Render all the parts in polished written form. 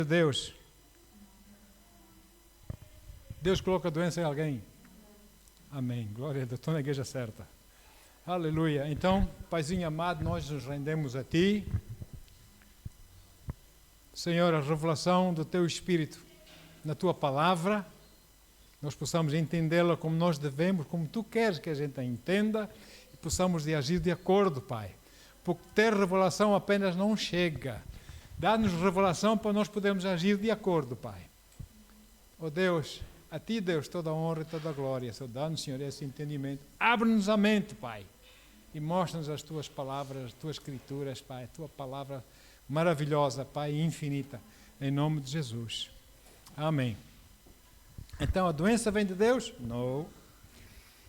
Deus. Deus coloca a doença em alguém. Amém. Glória a Deus. Estou na igreja certa. Aleluia. Então, Paizinho amado, nós nos rendemos a Ti. Senhor, a revelação do Teu Espírito na Tua Palavra, nós possamos entendê-la como nós devemos, como Tu queres que a gente a entenda, e possamos de agir de acordo, Pai. Porque ter revelação apenas não chega. Dá-nos revelação para nós podermos agir de acordo, Pai. Oh Deus, a Ti, Deus, toda a honra e toda a glória. Só dá-nos, Senhor, esse entendimento. Abre-nos a mente, Pai, e mostra-nos as Tuas palavras, as Tuas escrituras, Pai, a Tua palavra maravilhosa, Pai, infinita, em nome de Jesus. Amém. Então, a doença vem de Deus? Não.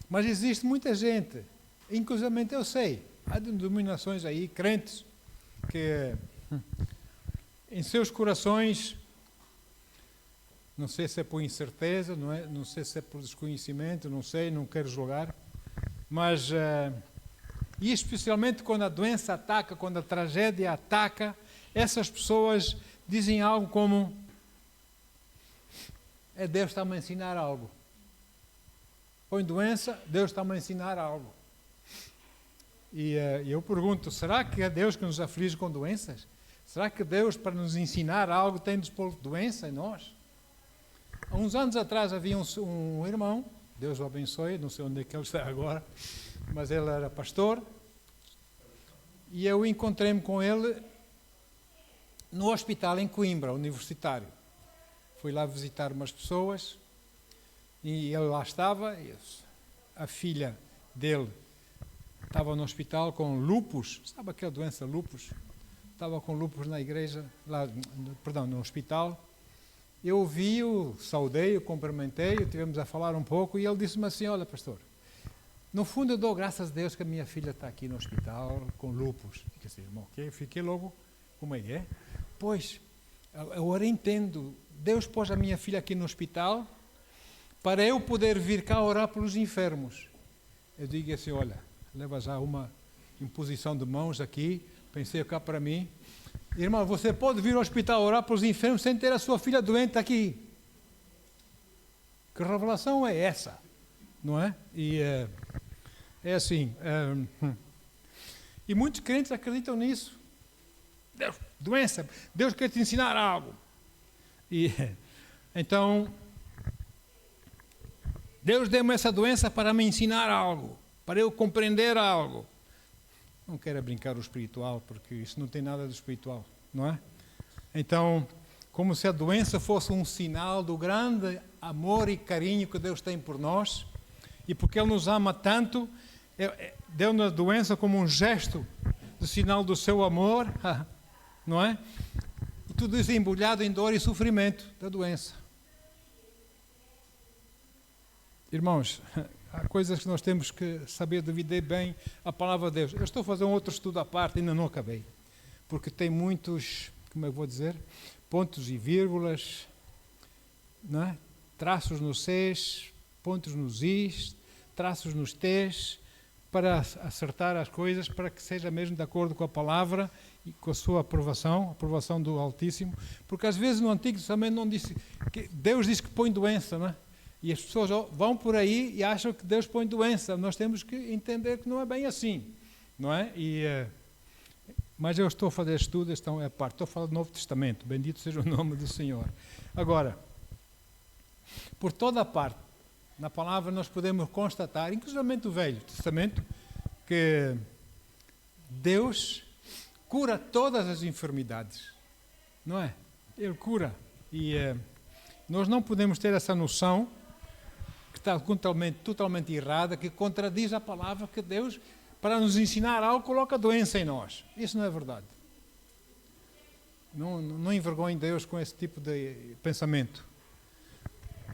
Mas existe muita gente, inclusive eu sei, há denominações aí, crentes, que em seus corações, não sei se é por incerteza, não sei se é por desconhecimento, não sei, não quero julgar, mas, e especialmente quando a doença ataca, quando a tragédia ataca, essas pessoas dizem algo como: Deus está-me a ensinar algo. Põe doença, Deus está-me a ensinar algo. E eu pergunto, será que é Deus que nos aflige com doenças? Será que Deus, para nos ensinar algo, tem de pôr doença em nós? Há uns anos atrás havia um irmão, Deus o abençoe, não sei onde é que ele está agora, mas ele era pastor, e eu encontrei-me com ele no hospital em Coimbra, universitário. Fui lá visitar umas pessoas, e ele lá estava, a filha dele estava no hospital com lúpus, sabe aquela doença lúpus? Estava com lúpus na igreja, no hospital. Eu vi-o, saudei-o, cumprimentei-o, tivemos a falar um pouco, e ele disse-me assim: olha, pastor, no fundo eu dou graças a Deus que a minha filha está aqui no hospital com lúpus. Fiquei assim, irmão, fiquei logo, como é? Pois, eu agora entendo, Deus pôs a minha filha aqui no hospital para eu poder vir cá orar pelos enfermos. Eu digo assim, olha, leva já uma imposição de mãos aqui, pensei cá para mim. Irmão, você pode vir ao hospital orar pelos enfermos sem ter a sua filha doente aqui. Que revelação é essa? Não é? E é assim. E muitos crentes acreditam nisso. Deus, doença, Deus quer te ensinar algo. E então, Deus deu-me essa doença para me ensinar algo, para eu compreender algo. Não quero brincar o espiritual, porque isso não tem nada de espiritual, não é? Então, como se a doença fosse um sinal do grande amor e carinho que Deus tem por nós, e porque Ele nos ama tanto, deu-nos a doença como um gesto de sinal do seu amor, não é? E tudo isso embrulhado em dor e sofrimento da doença. Irmãos, há coisas que nós temos que saber dividir bem a palavra de Deus. Eu estou a fazer um outro estudo à parte, ainda não acabei, porque tem muitos, como eu vou dizer, pontos e vírgulas, não é? Traços nos Cs, pontos nos Is, traços nos Ts, para acertar as coisas, para que seja mesmo de acordo com a palavra e com a sua aprovação, a aprovação do Altíssimo, porque às vezes no Antigo Testamento não disse, que Deus diz que põe doença, não é? E as pessoas vão por aí e acham que Deus põe doença. Nós temos que entender que não é bem assim, não é? Mas eu estou a fazer estudo, então é parte. Estou a falar do Novo Testamento, bendito seja o nome do Senhor. Agora, por toda a parte, na palavra nós podemos constatar, inclusive do Velho Testamento, que Deus cura todas as enfermidades, não é? Ele cura. E nós não podemos ter essa noção que está totalmente errada, que contradiz a palavra que Deus, para nos ensinar algo, coloca doença em nós. Isso não é verdade. Não envergonhe Deus com esse tipo de pensamento.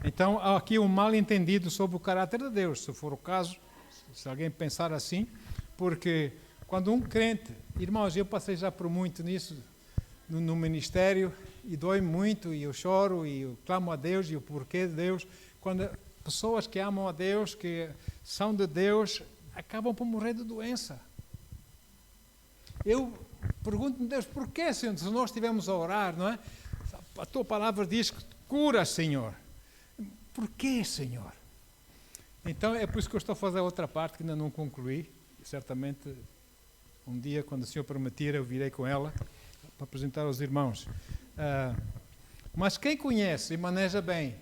Então, há aqui um mal entendido sobre o caráter de Deus, se for o caso, se alguém pensar assim, porque quando um crente, irmãos, eu passei já por muito nisso, no ministério, e dói muito, e eu choro, e eu clamo a Deus, e o porquê de Deus, quando pessoas que amam a Deus, que são de Deus, acabam por morrer de doença. Eu pergunto-me, Deus, porquê, Senhor, se nós estivermos a orar, não é? a tua palavra diz que cura, Senhor. Porquê, Senhor? Então é por isso que eu estou a fazer a outra parte que ainda não concluí. Certamente um dia, quando o Senhor permitir, eu virei com ela para apresentar aos irmãos. Mas quem conhece e maneja bem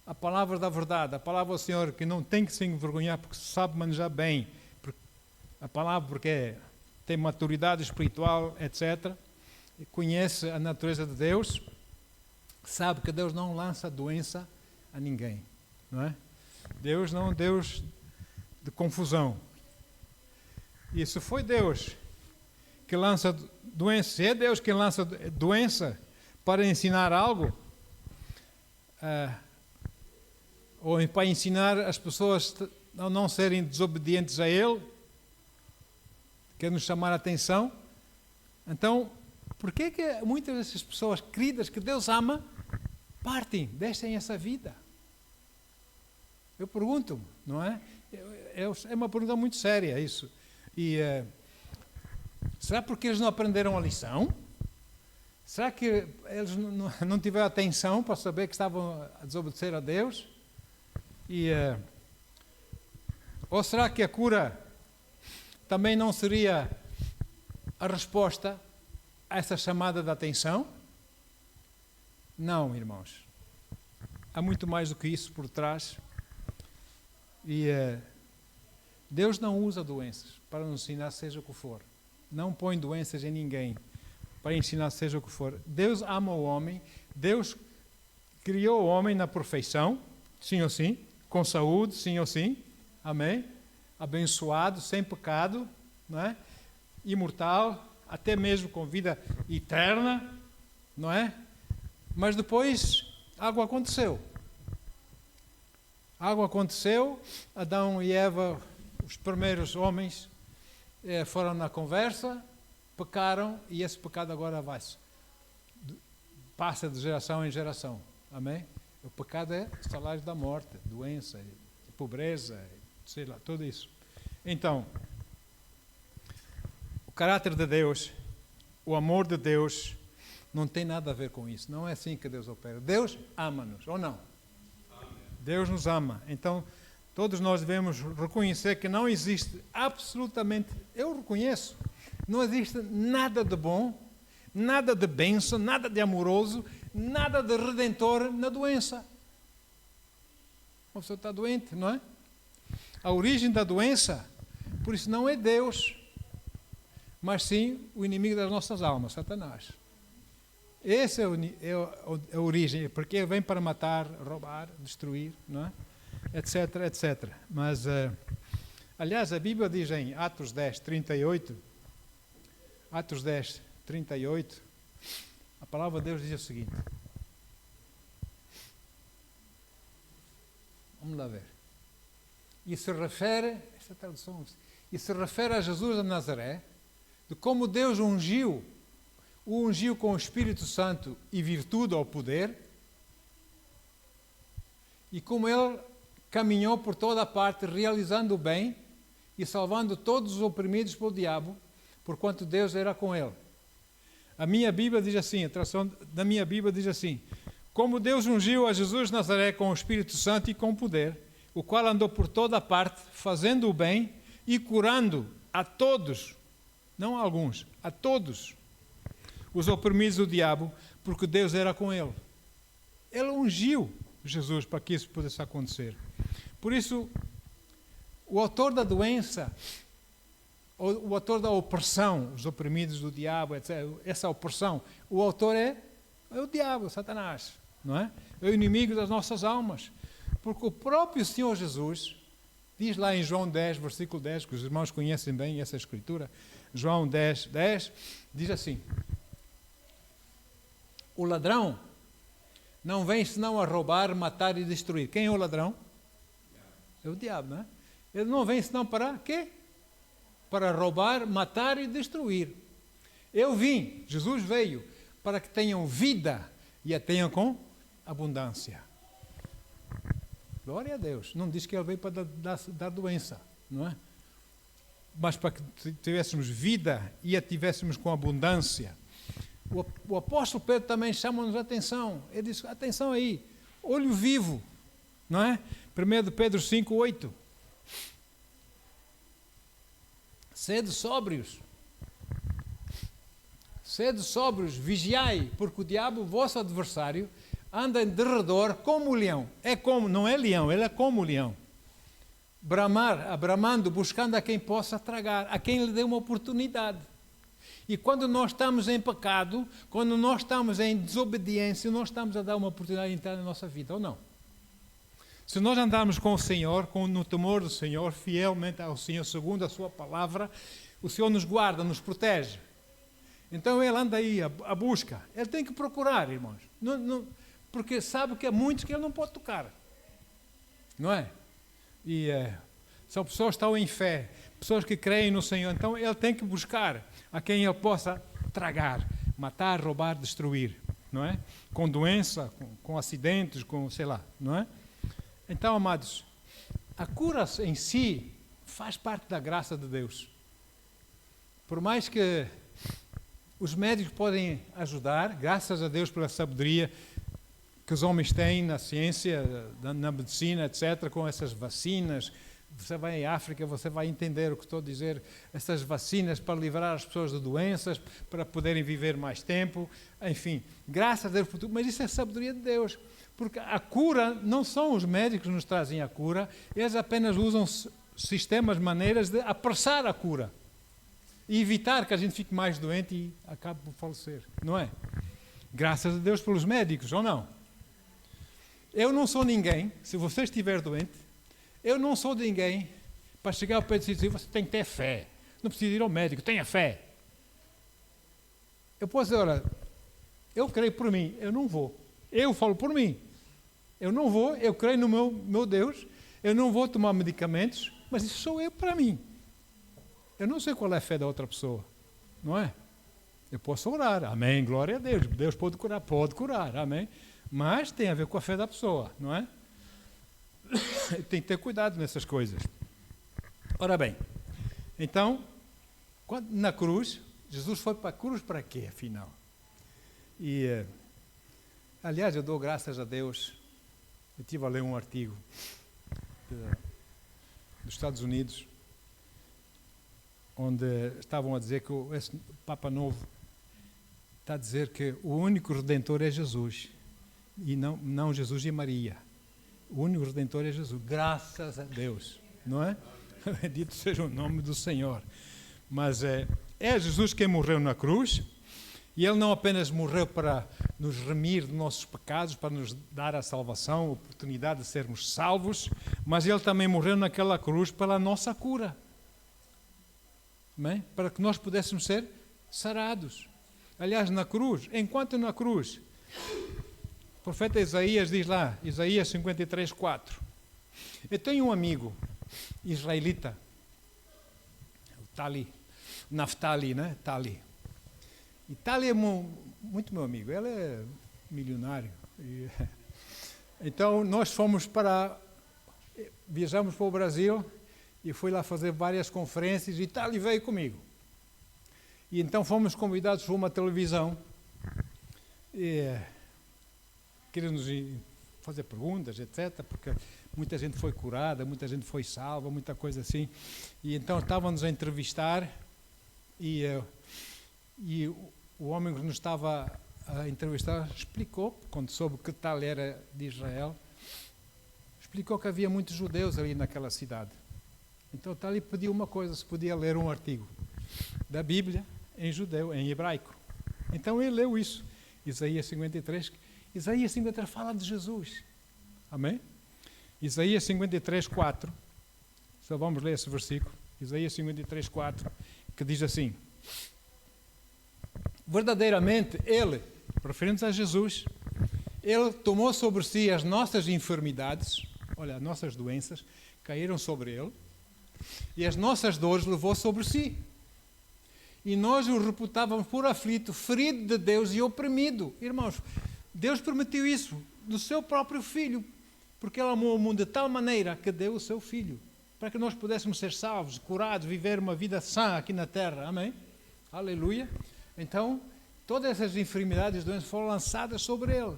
a palavra da verdade, a palavra do Senhor, que não tem que se envergonhar porque sabe manejar bem a palavra, porque tem maturidade espiritual, etc., e conhece a natureza de Deus, sabe que Deus não lança doença a ninguém, não é? Deus não é um Deus de confusão. E se foi Deus que lança doença, se é Deus que lança doença para ensinar algo, ou para ensinar as pessoas a não serem desobedientes a Ele, quer nos chamar a atenção, então, por que muitas dessas pessoas queridas que Deus ama, partem, deixem essa vida? Eu pergunto-me, não é? É uma pergunta muito séria isso. E será porque eles não aprenderam a lição? Será que eles não tiveram atenção para saber que estavam a desobedecer a Deus? Ou será que a cura também não seria a resposta a essa chamada de atenção? Não, irmãos. Há muito mais do que isso por trás. E Deus não usa doenças para nos ensinar seja o que for. Não põe doenças em ninguém para ensinar seja o que for. Deus ama o homem. Deus criou o homem na perfeição, sim ou sim, com saúde, sim ou sim, amém? Abençoado, sem pecado, não é? Imortal, até mesmo com vida eterna, não é? Mas depois algo aconteceu. Algo aconteceu, Adão e Eva, os primeiros homens, foram na conversa, pecaram, e esse pecado agora passa de geração em geração. Amém? O pecado é o salário da morte, doença, pobreza, sei lá, tudo isso. Então, o caráter de Deus, o amor de Deus, não tem nada a ver com isso. Não é assim que Deus opera. Deus ama-nos, ou não? Deus nos ama. Então, todos nós devemos reconhecer que não existe absolutamente, eu reconheço, não existe nada de bom, nada de bênção, nada de amoroso, nada de redentor na doença. Uma pessoa está doente, não é? A origem da doença, por isso não é Deus, mas sim o inimigo das nossas almas, Satanás. Essa é a origem, porque ele vem para matar, roubar, destruir, não é? Etc, etc. Mas, aliás, a Bíblia diz em Atos 10, 38, Atos 10, 38, a palavra de Deus diz o seguinte. Vamos lá ver. E se refere, esta tradução, e se refere a Jesus de Nazaré, de como Deus o ungiu com o Espírito Santo e virtude ao poder, e como ele caminhou por toda a parte, realizando o bem e salvando todos os oprimidos pelo diabo, porquanto Deus era com ele. A minha Bíblia diz assim, a tradução da minha Bíblia diz assim, como Deus ungiu a Jesus de Nazaré com o Espírito Santo e com poder, o qual andou por toda a parte, fazendo o bem e curando a todos, não a alguns, a todos, os oprimidos do diabo, porque Deus era com ele. Ele ungiu Jesus para que isso pudesse acontecer. Por isso, o autor da doença, o autor da opressão, os oprimidos do diabo, etc., essa opressão, o autor é o diabo, Satanás, não é? É o inimigo das nossas almas. Porque o próprio Senhor Jesus, diz lá em João 10, versículo 10, que os irmãos conhecem bem essa escritura, João 10, 10, diz assim, o ladrão não vem senão a roubar, matar e destruir. Quem é o ladrão? É o diabo, não é? Ele não vem senão para quê? Para roubar, matar e destruir. Eu vim, Jesus veio, para que tenham vida e a tenham com abundância. Glória a Deus. Não diz que ele veio para dar doença, não é? Mas para que tivéssemos vida e a tivéssemos com abundância. O apóstolo Pedro também chama-nos a atenção. Ele diz, atenção aí, olho vivo, não é? 1 Pedro 5, 8. Sede sóbrios, vigiai, porque o diabo, vosso adversário, anda em derredor como leão. Não é leão, ele é como leão. Bramando, buscando a quem possa tragar, a quem lhe dê uma oportunidade. E quando nós estamos em pecado, quando nós estamos em desobediência, nós estamos a dar uma oportunidade de entrar na nossa vida, ou não? Se nós andarmos com o Senhor, no temor do Senhor, fielmente ao Senhor, segundo a sua palavra, o Senhor nos guarda, nos protege. Então ele anda aí à busca. Ele tem que procurar, irmãos. Porque sabe que há muitos que ele não pode tocar. Não é? E são pessoas que estão em fé, pessoas que creem no Senhor. Então ele tem que buscar a quem ele possa tragar, matar, roubar, destruir. Não é? Com doença, com acidentes, com sei lá. Não é? Então, amados, a cura em si faz parte da graça de Deus. Por mais que os médicos podem ajudar, graças a Deus pela sabedoria que os homens têm na ciência, na medicina, etc., com essas vacinas. Você vai à África, você vai entender o que estou a dizer, essas vacinas para livrar as pessoas de doenças, para poderem viver mais tempo, enfim, graças a Deus por tudo, mas isso é a sabedoria de Deus. Porque a cura, não são os médicos que nos trazem a cura, eles apenas usam sistemas, maneiras de apressar a cura e evitar que a gente fique mais doente e acabe por falecer, não é? Graças a Deus pelos médicos, ou não? Eu não sou ninguém, se você estiver doente, eu não sou ninguém para chegar ao pé de si e dizer, você tem que ter fé, não precisa ir ao médico, tenha fé. Eu posso dizer, olha, eu creio por mim, eu não vou. Eu falo por mim. Eu não vou, eu creio no meu Deus, eu não vou tomar medicamentos, mas isso sou eu para mim. Eu não sei qual é a fé da outra pessoa, não é? Eu posso orar, amém, glória a Deus. Deus pode curar, amém. Mas tem a ver com a fé da pessoa, não é? Tem que ter cuidado nessas coisas. Ora bem, então, na cruz, Jesus foi para a cruz para quê, afinal? E... aliás, eu dou graças a Deus. Eu estive a ler um artigo dos Estados Unidos, onde estavam a dizer que esse Papa Novo está a dizer que o único Redentor é Jesus, e não Jesus e Maria. O único Redentor é Jesus, graças a Deus, não é? Bendito seja o nome do Senhor. Mas é Jesus quem morreu na cruz. E Ele não apenas morreu para nos remir de nossos pecados, para nos dar a salvação, a oportunidade de sermos salvos, mas Ele também morreu naquela cruz pela nossa cura. Amém? Para que nós pudéssemos ser sarados. Aliás, na cruz, enquanto na cruz, o profeta Isaías diz lá, Isaías 53, 4. Eu tenho um amigo israelita, o Tali, Naftali, né? Tali. E Tali é muito meu amigo, ele é milionário. Então nós viajamos para o Brasil e fui lá fazer várias conferências e Tali veio comigo. E então fomos convidados por uma televisão e queríamos fazer perguntas, etc., porque muita gente foi curada, muita gente foi salva, muita coisa assim. E então estavam-nos a entrevistar e o homem que nos estava a entrevistar explicou, quando soube que tal era de Israel, explicou que havia muitos judeus ali naquela cidade. Então tal ele pediu uma coisa, se podia ler um artigo da Bíblia em judeu, em hebraico. Então ele leu isso, Isaías 53. Isaías 53 fala de Jesus. Amém? Isaías 53, 4. Só vamos ler esse versículo. Isaías 53, 4, que diz assim: verdadeiramente Ele, referindo-se a Jesus, Ele tomou sobre si as nossas enfermidades, olha, as nossas doenças caíram sobre Ele, e as nossas dores levou sobre si. E nós o reputávamos por aflito, ferido de Deus e oprimido. Irmãos, Deus permitiu isso do seu próprio Filho, porque Ele amou o mundo de tal maneira que deu o seu Filho, para que nós pudéssemos ser salvos, curados, viver uma vida sã aqui na terra. Amém? Aleluia. Então, Todas essas enfermidades e doenças foram lançadas sobre ele.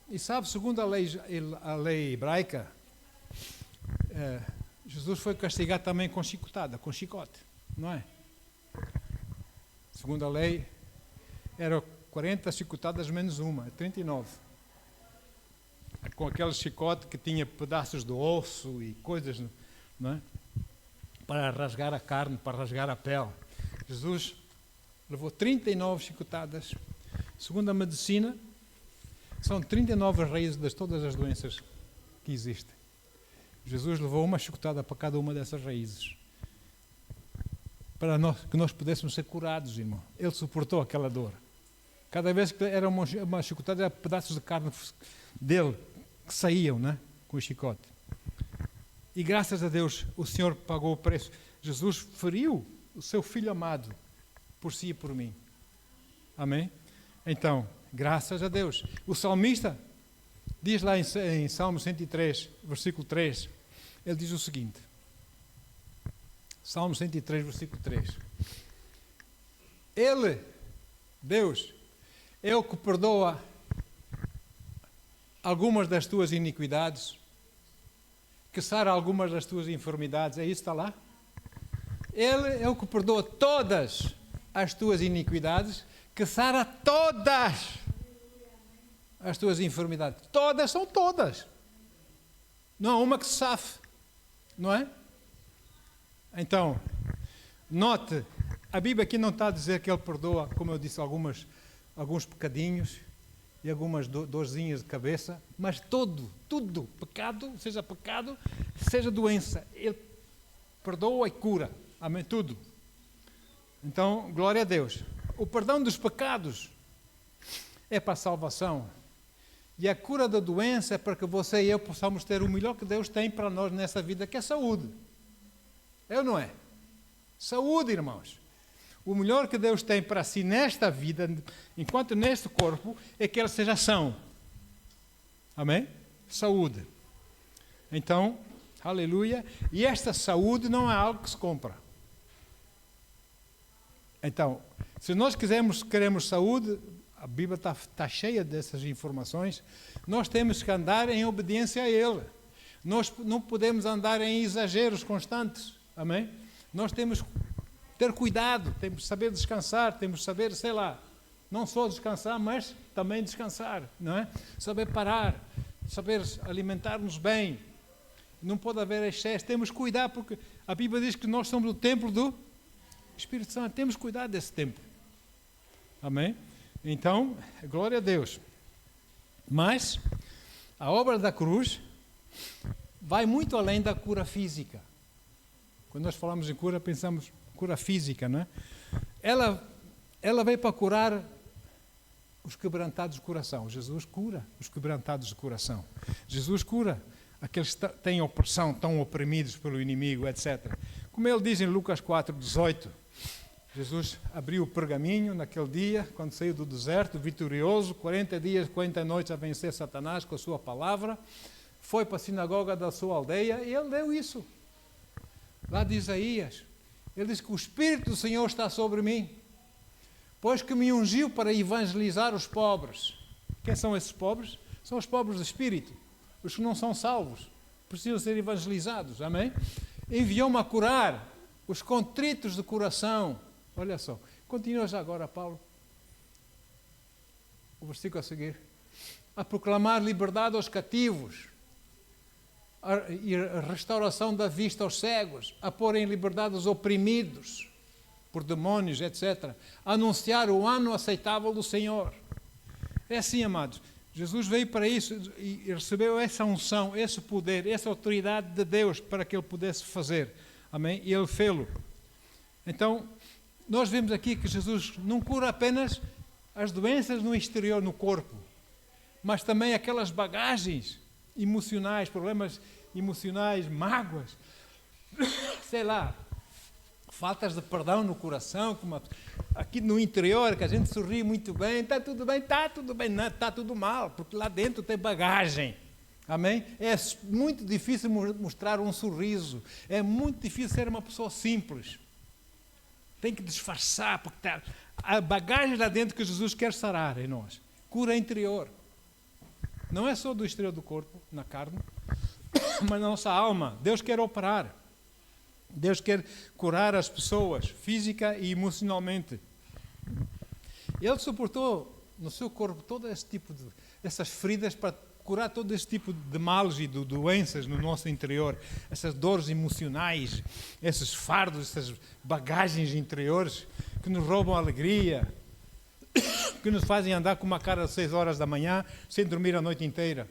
E sabe, segundo a lei hebraica, Jesus foi castigado também com chicotada, com chicote, não é? Segundo a lei, eram 40 chicotadas menos uma, 39. Com aquele chicote que tinha pedaços de osso e coisas, não é? Para rasgar a carne, para rasgar a pele. Jesus levou 39 chicotadas. Segundo a medicina, são 39 raízes de todas as doenças que existem. Jesus levou uma chicotada para cada uma dessas raízes. Para que nós pudéssemos ser curados, irmão. Ele suportou aquela dor. Cada vez que era uma chicotada, eram pedaços de carne dele que saíam, né, com o chicote. E graças a Deus, o Senhor pagou o preço. Jesus feriu o seu Filho amado por si e por mim. Amém? Então, graças a Deus. O salmista diz lá em Salmo 103, versículo 3, ele diz o seguinte. Salmo 103, versículo 3. Ele, Deus, é o que perdoa algumas das tuas iniquidades, que sara algumas das tuas enfermidades. É isso que está lá? Ele é o que perdoa todas as tuas iniquidades, que sara todas as tuas enfermidades. Todas são todas. Não há uma que se safe. Não é? Então, note, a Bíblia aqui não está a dizer que Ele perdoa, como eu disse, alguns pecadinhos e algumas dorzinhas de cabeça, mas tudo, pecado, seja doença, Ele perdoa e cura. Amém? Tudo. Então, glória a Deus. O perdão dos pecados é para a salvação. E a cura da doença é para que você e eu possamos ter o melhor que Deus tem para nós nessa vida, que é saúde. É ou não é? Saúde, irmãos. O melhor que Deus tem para si nesta vida, enquanto neste corpo, é que ele seja são. Amém? Saúde. Então, aleluia. E esta saúde não é algo que se compra. Então, se nós queremos saúde, a Bíblia está cheia dessas informações, nós temos que andar em obediência a Ele. Nós não podemos andar em exageros constantes. Amém? Nós temos que ter cuidado, temos que saber descansar, temos que saber, sei lá, não só descansar, mas também descansar, não é? Saber parar, saber alimentar-nos bem. Não pode haver excesso, temos que cuidar, porque a Bíblia diz que nós somos o templo do Espírito Santo, temos que cuidar desse templo. Amém? Então, glória a Deus. Mas a obra da cruz vai muito além da cura física. Quando nós falamos em cura, pensamos cura física, não é? Ela veio para curar os quebrantados de coração. Jesus cura os quebrantados de coração. Jesus cura aqueles que têm opressão, estão oprimidos pelo inimigo, etc. Como ele diz em Lucas 4:18, Jesus abriu o pergaminho naquele dia, quando saiu do deserto, vitorioso, 40 dias, 40 noites a vencer Satanás com a sua palavra, foi para a sinagoga da sua aldeia e ele deu isso. Lá de Isaías, ele diz que o Espírito do Senhor está sobre mim, pois que me ungiu para evangelizar os pobres. Quem são esses pobres? São os pobres de espírito, os que não são salvos, precisam ser evangelizados, amém? Enviou-me a curar os contritos de coração. Olha só, continua já agora, Paulo, o versículo a seguir, a proclamar liberdade aos cativos, e a restauração da vista aos cegos, a pôr em liberdade os oprimidos por demónios, etc. A anunciar o ano aceitável do Senhor. É assim, amados, Jesus veio para isso e recebeu essa unção, esse poder, essa autoridade de Deus para que ele pudesse fazer. Amém? E ele fê-lo. Então, nós vemos aqui que Jesus não cura apenas as doenças no exterior, no corpo, mas também aquelas bagagens emocionais, problemas emocionais, mágoas, sei lá, faltas de perdão no coração, como aqui no interior, que a gente sorri muito bem, está tudo bem, não, está tudo mal, porque lá dentro tem bagagem. Amém? É muito difícil mostrar um sorriso, é muito difícil ser uma pessoa simples. Tem que disfarçar, porque está a bagagem lá dentro que Jesus quer sarar em nós. Cura interior. Não é só do exterior do corpo, na carne, mas na nossa alma. Deus quer operar. Deus quer curar as pessoas, física e emocionalmente. Ele suportou no seu corpo todo esse tipo de essas feridas para curar todo esse tipo de males e de doenças no nosso interior, essas dores emocionais, esses fardos, essas bagagens interiores que nos roubam a alegria, que nos fazem andar com uma cara às 6 horas da manhã sem dormir a noite inteira.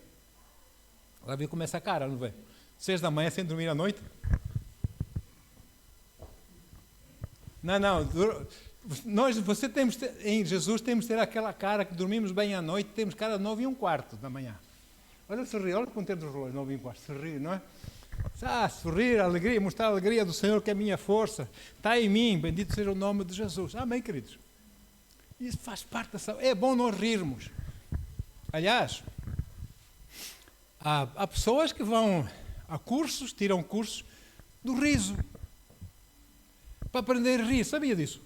Agora vê como essa cara, não vê? 6 da manhã sem dormir a noite? Não. Em Jesus temos que ter aquela cara que dormimos bem à noite, temos cara de 9:15 da manhã. Olha, sorrir, olha com o tempo dos relógios, 9:15, sorrir, não é? Sorrir, alegria, mostrar a alegria do Senhor que é a minha força, está em mim, bendito seja o nome de Jesus. Amém, queridos? Isso faz parte da saúde. É bom nós rirmos. Aliás, há pessoas que vão a cursos, tiram cursos do riso, para aprender a rir. Sabia disso?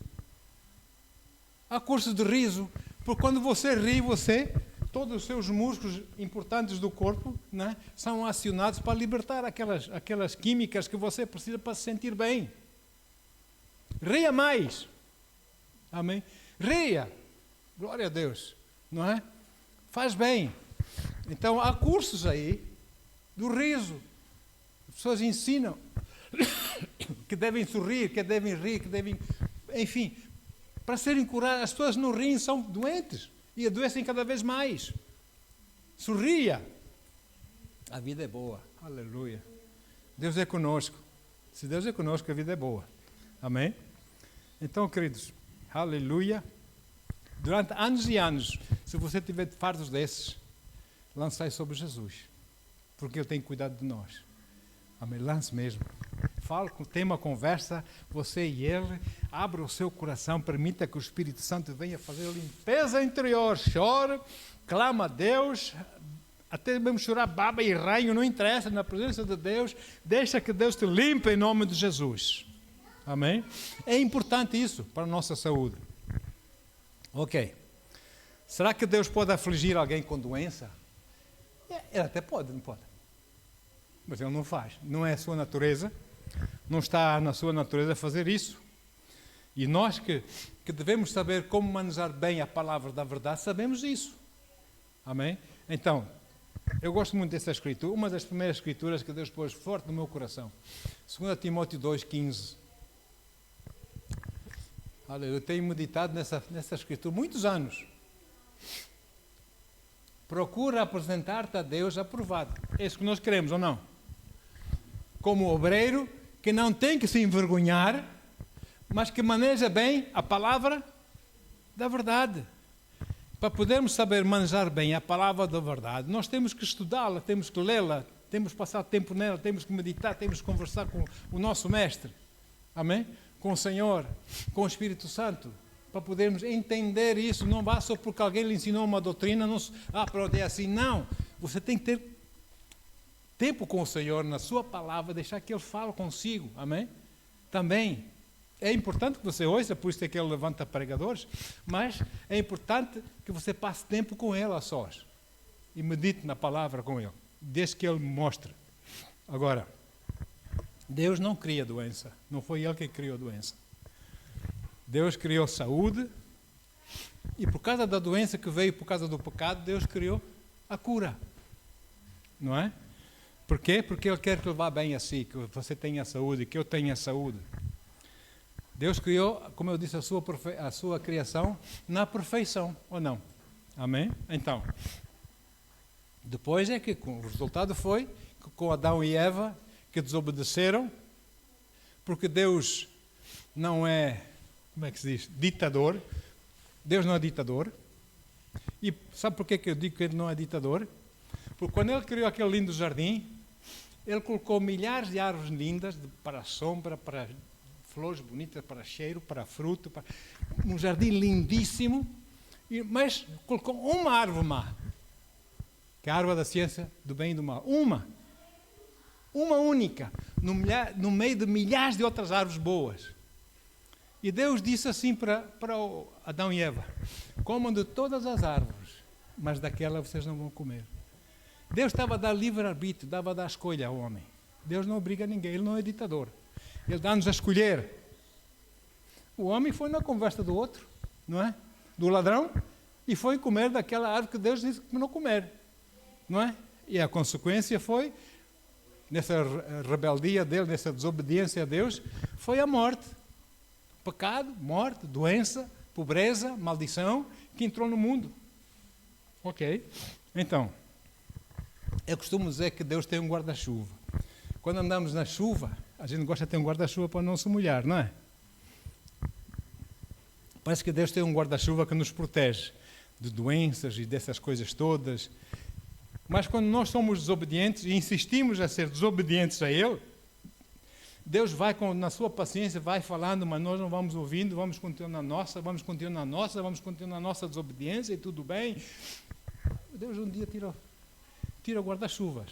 Há cursos de riso, porque quando você ri, todos os seus músculos importantes do corpo, né, são acionados para libertar aquelas químicas que você precisa para se sentir bem. Ria mais. Amém? Ria. Glória a Deus. Não é? Faz bem. Então, há cursos aí do riso. As pessoas ensinam que devem sorrir, que devem rir, que devem... Enfim, para serem curadas. As pessoas não riem, são doentes. E adoecem cada vez mais. Sorria. A vida é boa. Aleluia. Deus é conosco. Se Deus é conosco, a vida é boa. Amém? Então, queridos, aleluia. Durante anos e anos, se você tiver fardos desses, lancei sobre Jesus. Porque Ele tem cuidado de nós. Amém? Lance mesmo. Fale, tenha uma conversa, você e ele, abra o seu coração, permita que o Espírito Santo venha fazer limpeza interior, chore, clama a Deus, até mesmo chorar baba e ranho, não interessa, na presença de Deus, deixa que Deus te limpe em nome de Jesus. Amém? É importante isso para a nossa saúde. Ok. Será que Deus pode afligir alguém com doença? Ele até pode, não pode? Mas Ele não faz, não é a sua natureza. Não está na sua natureza fazer isso. E nós que devemos saber como manejar bem a palavra da verdade, sabemos isso. Amém? Então, eu gosto muito dessa escritura. Uma das primeiras escrituras que Deus pôs forte no meu coração. 2 Timóteo 2,15. Olha, eu tenho meditado nessa escritura muitos anos. Procura apresentar-te a Deus aprovado. É isso que nós queremos, ou não? Como obreiro que não tem que se envergonhar, mas que maneja bem a palavra da verdade. Para podermos saber manejar bem a palavra da verdade, nós temos que estudá-la, temos que lê-la, temos que passar tempo nela, temos que meditar, temos que conversar com o nosso mestre. Amém? Com o Senhor, com o Espírito Santo, para podermos entender isso. Não vá só porque alguém lhe ensinou uma doutrina, pronto, é assim. Não, você tem que ter tempo com o Senhor, na sua palavra, deixar que Ele fale consigo, amém? Também, é importante que você ouça, por isso é que Ele levanta pregadores, mas é importante que você passe tempo com Ele a sós, e medite na palavra com Ele, desde que Ele mostre. Agora, Deus não cria doença, não foi Ele que criou a doença. Deus criou saúde, e por causa da doença que veio por causa do pecado, Deus criou a cura, não é? Por quê? Porque Ele quer que vá bem assim, que você tenha saúde, que eu tenha saúde. Deus criou, como eu disse, a sua criação na perfeição, ou não? Amém? Então, depois é que o resultado foi que com Adão e Eva, que desobedeceram, porque Deus não é, como é que se diz, ditador. Deus não é ditador. E sabe por que eu digo que Ele não é ditador? Porque quando Ele criou aquele lindo jardim, Ele colocou milhares de árvores lindas para a sombra, para flores bonitas, para cheiro, para fruto, para um jardim lindíssimo, mas colocou uma árvore má, que é a árvore da ciência do bem e do mal. Uma única, no meio de milhares de outras árvores boas. E Deus disse assim para Adão e Eva: comam de todas as árvores, mas daquela vocês não vão comer. Deus estava a dar livre-arbítrio, dava a dar escolha ao homem. Deus não obriga ninguém, Ele não é ditador. Ele dá-nos a escolher. O homem foi na conversa do outro, não é? Do ladrão, e foi comer daquela árvore que Deus disse que não comer, não é? E a consequência foi, nessa rebeldia dele, nessa desobediência a Deus, foi a morte. Pecado, morte, doença, pobreza, maldição, que entrou no mundo. Ok? Então, eu costumo dizer que Deus tem um guarda-chuva. Quando andamos na chuva, a gente gosta de ter um guarda-chuva para não se molhar, não é? Parece que Deus tem um guarda-chuva que nos protege de doenças e dessas coisas todas. Mas quando nós somos desobedientes e insistimos a ser desobedientes a Ele, Deus vai, na sua paciência, vai falando, mas nós não vamos ouvindo, vamos continuar na nossa desobediência e tudo bem. Deus um dia tira o guarda-chuvas.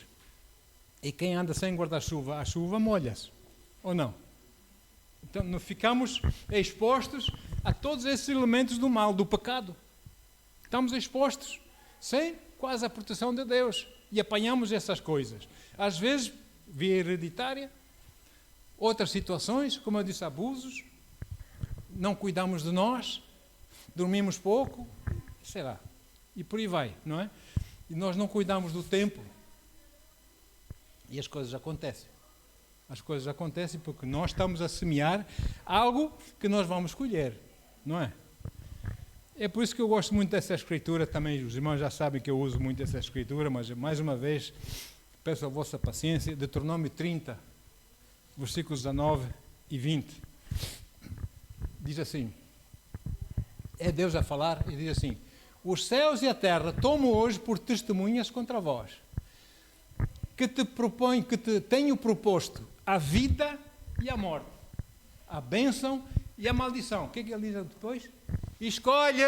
E quem anda sem guarda-chuva, a chuva molha-se, ou não? Então, ficamos expostos a todos esses elementos do mal, do pecado. Estamos expostos, sem quase a proteção de Deus. E apanhamos essas coisas. Às vezes, via hereditária, outras situações, como eu disse, abusos, não cuidamos de nós, dormimos pouco, sei lá, e por aí vai, não é? E nós não cuidamos do templo. E as coisas acontecem. As coisas acontecem porque nós estamos a semear algo que nós vamos colher, não é? É por isso que eu gosto muito dessa escritura, também os irmãos já sabem que eu uso muito essa escritura, mas mais uma vez peço a vossa paciência. Deuteronômio 30, versículos 19 e 20. Diz assim, é Deus a falar, e diz assim: os céus e a terra tomo hoje por testemunhas contra vós, que te tenho proposto a vida e a morte, a bênção e a maldição. O que é que ele diz depois? Escolhe,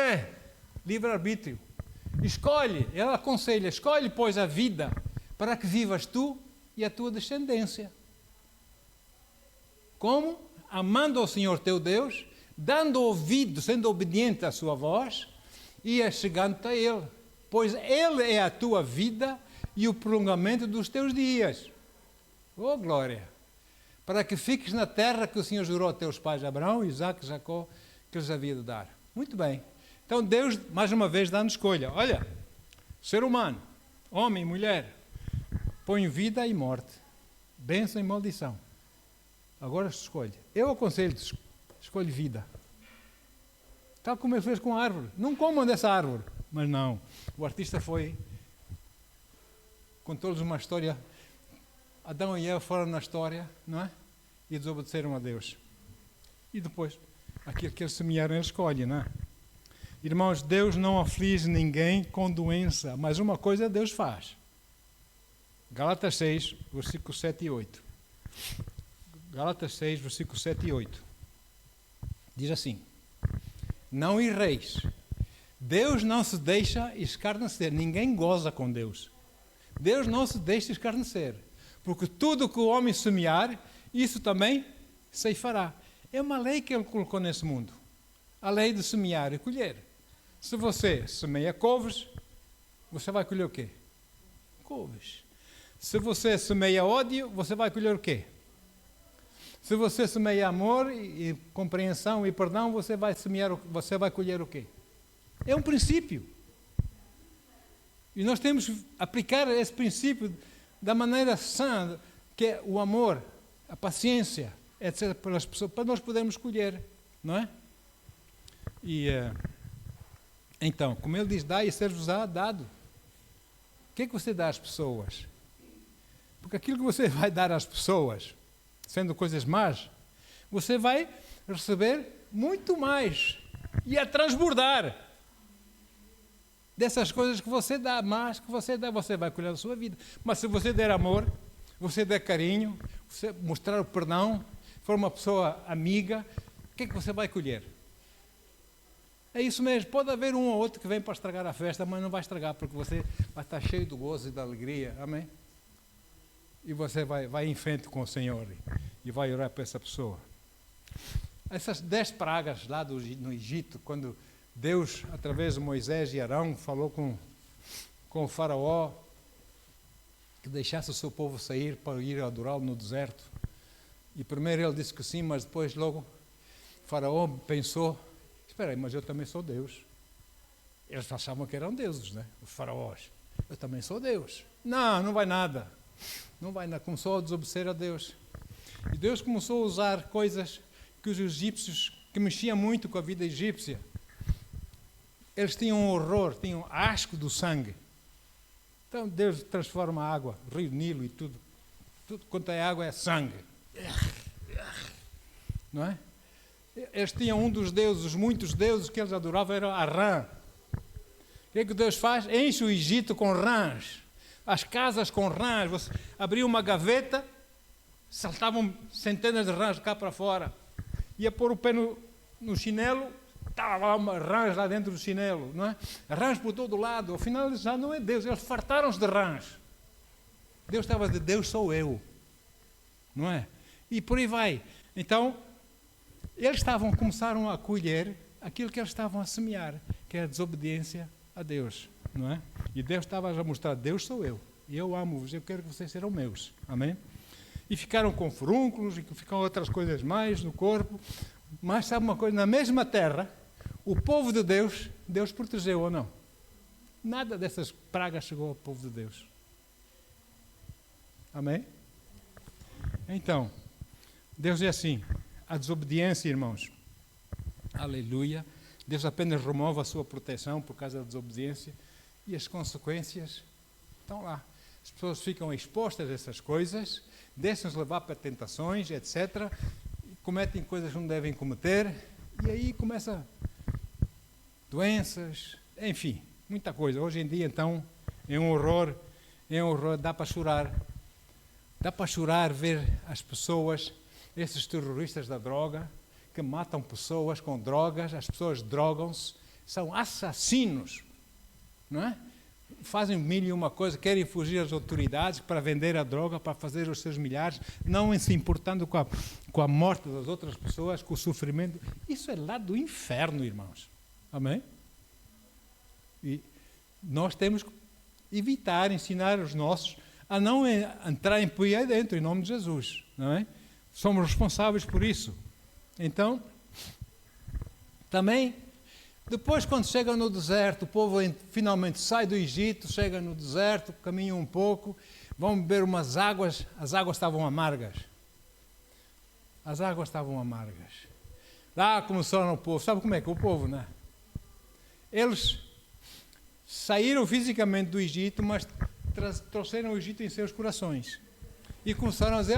livre-arbítrio. Escolhe, ele aconselha, escolhe, pois, a vida, para que vivas tu e a tua descendência. Como? Amando ao Senhor teu Deus, dando ouvido, sendo obediente à sua voz, e chegando-te a Ele, pois Ele é a tua vida e o prolongamento dos teus dias. Oh, glória! Para que fiques na terra que o Senhor jurou a teus pais, Abraão, Isaque e Jacó, que lhes havia de dar. Muito bem. Então Deus, mais uma vez, dá-nos escolha. Olha, ser humano, homem, mulher, põe vida e morte, bênção e maldição. Agora escolhe. Eu aconselho-te, escolhe vida. Tal como ele fez com a árvore. Não comam dessa árvore. Mas não. O artista contou-lhes uma história. Adão e Eva foram na história, não é? E desobedeceram a Deus. E depois, aquilo que eles semearam, ele escolhe, não é? Irmãos, Deus não aflige ninguém com doença, mas uma coisa Deus faz. Gálatas 6, versículos 7 e 8. Gálatas 6, versículos 7 e 8. Diz assim: não erreis. Deus não se deixa escarnecer. Ninguém goza com Deus. Deus não se deixa escarnecer. Porque tudo que o homem semear, isso também ceifará. É uma lei que ele colocou nesse mundo. A lei de semear e colher. Se você semeia couves, você vai colher o quê? Couves. Se você semeia ódio, você vai colher o quê? Se você semeia amor e compreensão e perdão, você vai colher o quê? É um princípio. E nós temos que aplicar esse princípio da maneira sã, que é o amor, a paciência, etc., pelas pessoas, para nós podermos colher, não é? E então, como ele diz, dá e ser-vos-á dado. O que é que você dá às pessoas? Porque aquilo que você vai dar às pessoas, sendo coisas más, você vai receber muito mais e a transbordar dessas coisas que você dá, mais que você dá, você vai colher a sua vida. Mas se você der amor, você der carinho, você mostrar o perdão, for uma pessoa amiga, o que é que você vai colher? É isso mesmo, pode haver um ou outro que vem para estragar a festa, mas não vai estragar, porque você vai estar cheio do gozo e da alegria, amém? E você vai em frente com o Senhor e vai orar para essa pessoa. essas 10 pragas lá no Egito, quando Deus, através de Moisés e Arão, falou com o faraó que deixasse o seu povo sair para ir adorá-lo no deserto. E primeiro ele disse que sim, mas depois logo o faraó pensou, espera aí, mas eu também sou Deus. Eles achavam que eram deuses, né? Os faraós. Eu também sou Deus. Não vai nada. Não vai nada. Começou a desobedecer a Deus. E Deus começou a usar coisas que os egípcios, que mexiam muito com a vida egípcia. Eles tinham horror, tinham asco do sangue. Então Deus transforma a água, rio Nilo e tudo. Tudo quanto é água é sangue. Não é? Eles tinham um dos deuses, os muitos deuses que eles adoravam era a rã. O que é que Deus faz? Enche o Egito com rãs. As casas com rãs. Você abria uma gaveta, saltavam centenas de rãs de cá para fora. Ia pôr o pé no chinelo, estava lá uma rãs lá dentro do chinelo, não é? Rãs por todo lado. Afinal, já não é Deus, eles fartaram-se de rãs. Deus estava a dizer, Deus sou eu. Não é? E por aí vai. Então, eles começaram a colher aquilo que eles estavam a semear, que é a desobediência a Deus, não é? E Deus estava a mostrar, Deus sou eu amo-vos, eu quero que vocês sejam meus, amém? E ficaram com furúnculos, e ficaram outras coisas mais no corpo, mas sabe uma coisa, na mesma terra, o povo de Deus, Deus protegeu ou não? Nada dessas pragas chegou ao povo de Deus, amém? Então, Deus é assim, a desobediência, irmãos, aleluia, Deus apenas remove a sua proteção por causa da desobediência e as consequências estão lá. As pessoas ficam expostas a essas coisas, deixam-se levar para tentações, etc. Cometem coisas que não devem cometer e aí começa doenças, enfim, muita coisa. Hoje em dia, então, é um horror, dá para chorar. Dá para chorar ver as pessoas, esses terroristas da droga, que matam pessoas com drogas, as pessoas drogam-se, são assassinos, não é? Fazem mil e uma coisa, querem fugir às autoridades para vender a droga, para fazer os seus milhares, não se importando com a morte das outras pessoas, com o sofrimento. Isso é lá do inferno, irmãos. Amém? E nós temos que evitar, ensinar os nossos a não entrar em pui aí dentro, em nome de Jesus, não é? Somos responsáveis por isso. Então, também, depois quando chega no deserto, o povo finalmente sai do Egito, chega no deserto, caminha um pouco, vão beber umas águas, as águas estavam amargas. As águas estavam amargas. Lá começaram o povo, sabe como é que o povo, né? Eles saíram fisicamente do Egito, mas trouxeram o Egito em seus corações. E começaram a dizer,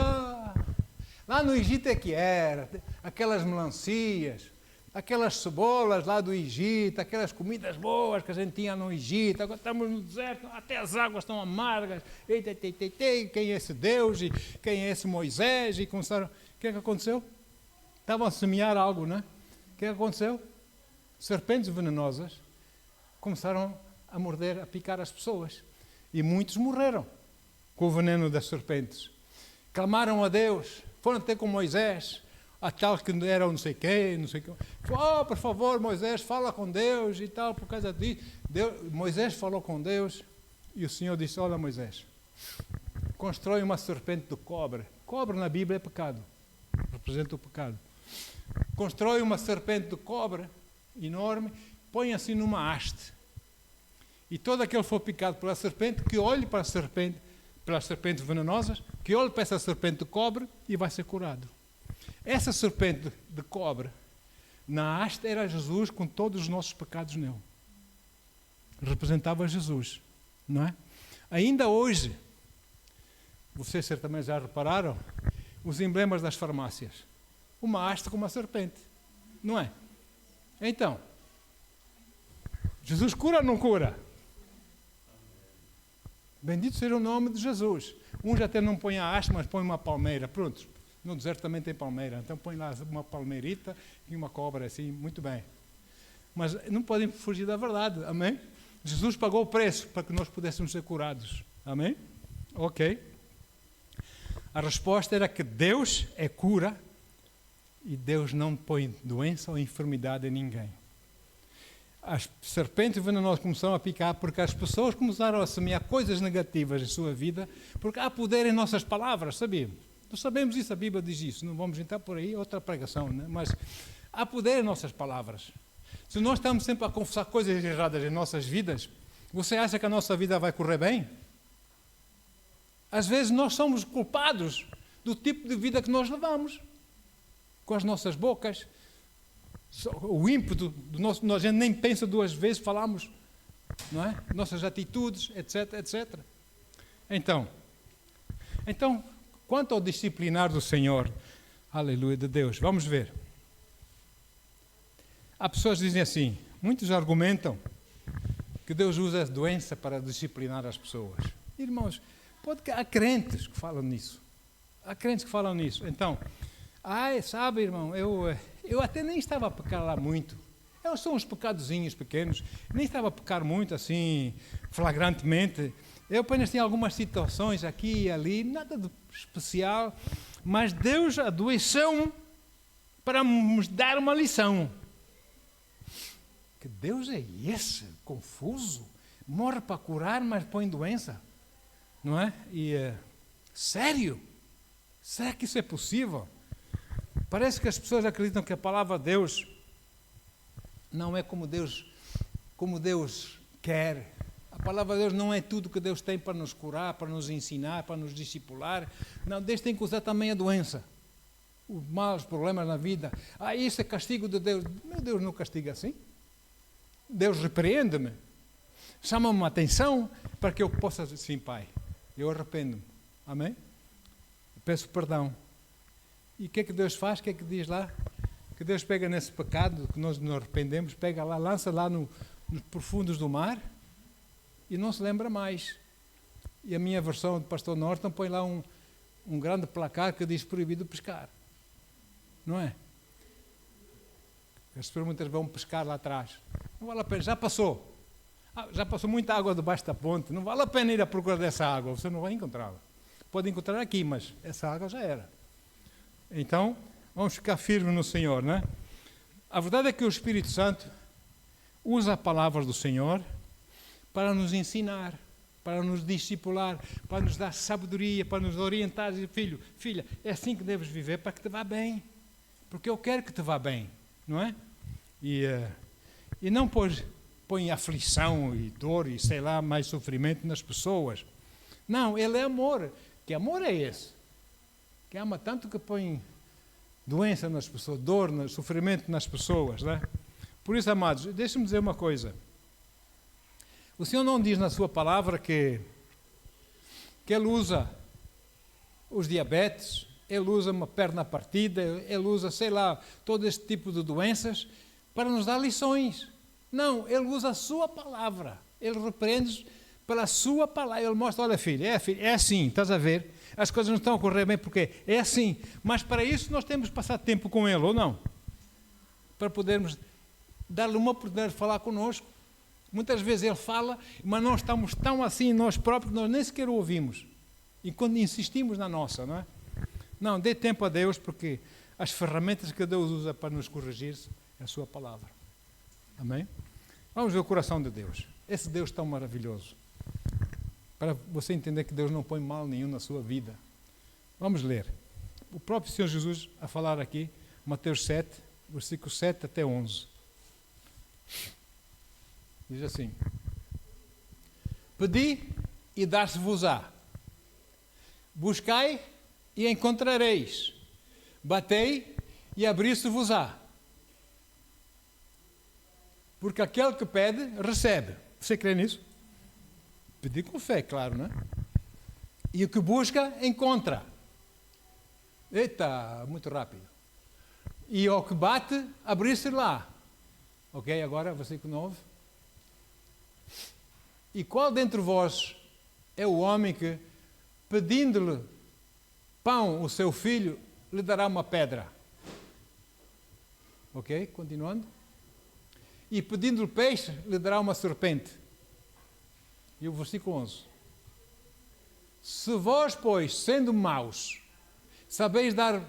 lá no Egito é que era, aquelas melancias, aquelas cebolas lá do Egito, aquelas comidas boas que a gente tinha no Egito, agora estamos no deserto, até as águas estão amargas, quem é esse Deus, e quem é esse Moisés, e começaram, o que é que aconteceu? Estavam a semear algo, não é? O que é que aconteceu? Serpentes venenosas começaram a morder, a picar as pessoas, e muitos morreram com o veneno das serpentes. Clamaram a Deus, foram ter com Moisés, a tal que era não sei quem. Por favor, Moisés, fala com Deus e tal, por causa disso. Moisés falou com Deus e o Senhor disse, olha Moisés, constrói uma serpente de cobre. Cobre na Bíblia é pecado, representa o pecado. Constrói uma serpente de cobre enorme, põe assim numa haste. E todo aquele que for picado pela serpente, que olhe para a serpente, pelas serpentes venenosas, que olhe para essa serpente de cobre e vai ser curado. Essa serpente de cobre, na haste era Jesus com todos os nossos pecados nele. Representava Jesus, não é? Ainda hoje, vocês certamente já repararam, os emblemas das farmácias. Uma haste com uma serpente, não é? Então, Jesus cura ou não cura? Bendito seja o nome de Jesus. Uns até não põem a haste, mas põem uma palmeira. Pronto, no deserto também tem palmeira. Então põe lá uma palmeirita e uma cobra assim, muito bem. Mas não podem fugir da verdade, amém? Jesus pagou o preço para que nós pudéssemos ser curados, amém? Ok. A resposta era que Deus é cura E Deus não põe doença ou enfermidade em ninguém. As serpentes venenosas começaram a picar porque as pessoas começaram a semear coisas negativas em sua vida, porque há poder em nossas palavras, sabíamos? Nós sabemos isso, a Bíblia diz isso, não vamos entrar por aí, outra pregação, né? Mas há poder em nossas palavras. Se nós estamos sempre a confessar coisas erradas em nossas vidas, você acha que a nossa vida vai correr bem? Às vezes nós somos culpados do tipo de vida que nós levamos, com as nossas bocas. O ímpeto do nosso, a gente nem pensa duas vezes, falamos, não é? Nossas atitudes, etc, etc. Então, quanto ao disciplinar do Senhor, aleluia, de Deus, vamos ver. Há pessoas que dizem assim, muitos argumentam que Deus usa a doença para disciplinar as pessoas. Irmãos, há crentes que falam nisso. Há crentes que falam nisso. Então, sabe, irmão, eu até nem estava a pecar lá muito. São uns pecadozinhos pequenos. Nem estava a pecar muito, assim, flagrantemente. Eu apenas tinha algumas situações aqui e ali, nada de especial. Mas Deus adoeceu-me para nos dar uma lição. Que Deus é esse, confuso? Morre para curar, mas põe doença. Não é? Sério? Será que isso é possível? Parece que as pessoas acreditam que a palavra de Deus não é como Deus quer. A palavra de Deus não é tudo que Deus tem para nos curar, para nos ensinar, para nos discipular. Não, Deus tem que usar também a doença. Os maus problemas na vida. Isso é castigo de Deus. Meu Deus não castiga assim. Deus repreende-me. Chama-me a atenção para que eu possa dizer, sim, Pai, eu arrependo-me. Amém? Peço perdão. E o que é que Deus faz? O que é que diz lá? Que Deus pega nesse pecado que nós nos arrependemos, pega lá, lança lá nos profundos do mar e não se lembra mais. E a minha versão de Pastor Norton põe lá um grande placar que diz proibido pescar. Não é? As pessoas muitas vão pescar lá atrás. Não vale a pena, já passou. Já passou muita água debaixo da ponte. Não vale a pena ir à procura dessa água, você não vai encontrá-la. Pode encontrar aqui, mas essa água já era. Então, vamos ficar firmes no Senhor, né? A verdade é que o Espírito Santo usa a palavra do Senhor para nos ensinar, para nos discipular, para nos dar sabedoria, para nos orientar, dizer, filho, filha, é assim que deves viver para que te vá bem, porque eu quero que te vá bem, não é? E não põe aflição e dor e, sei lá, mais sofrimento nas pessoas. Não, Ele é amor. Que amor é esse? Que ama tanto que põe doença nas pessoas, dor, sofrimento nas pessoas, né? Por isso, amados, deixe-me dizer uma coisa. O Senhor não diz na sua palavra que Ele usa os diabetes, Ele usa uma perna partida, Ele usa, sei lá, todo este tipo de doenças para nos dar lições. Não, Ele usa a sua palavra. Ele repreende pela sua palavra. Ele mostra, olha filho, é assim, estás a ver? As coisas não estão a correr bem porque é assim. Mas para isso nós temos que passar tempo com Ele, ou não? Para podermos dar-lhe uma oportunidade de falar connosco. Muitas vezes Ele fala, mas nós estamos tão assim nós próprios que nós nem sequer o ouvimos. E quando insistimos na nossa, não é? Não, dê tempo a Deus, porque as ferramentas que Deus usa para nos corrigir é a sua palavra. Amém? Vamos ver o coração de Deus. Esse Deus tão maravilhoso. Para você entender que Deus não põe mal nenhum na sua vida. Vamos ler. O próprio Senhor Jesus a falar aqui, Mateus 7, versículos 7 até 11. Diz assim: Pedi e dar-se-vos-á. Buscai e encontrareis. Batei e abrir-se-vos-á. Porque aquele que pede, recebe. Você crê nisso? Pedir com fé, claro, não é? E o que busca, encontra. Eita, muito rápido. E ao que bate, abrir-se lá. Ok, agora, versículo 9. E qual dentre vós é o homem que, pedindo-lhe pão, o seu filho, lhe dará uma pedra? Ok, continuando. E pedindo-lhe peixe, lhe dará uma serpente. E o versículo 11. Se vós, pois, sendo maus, sabeis dar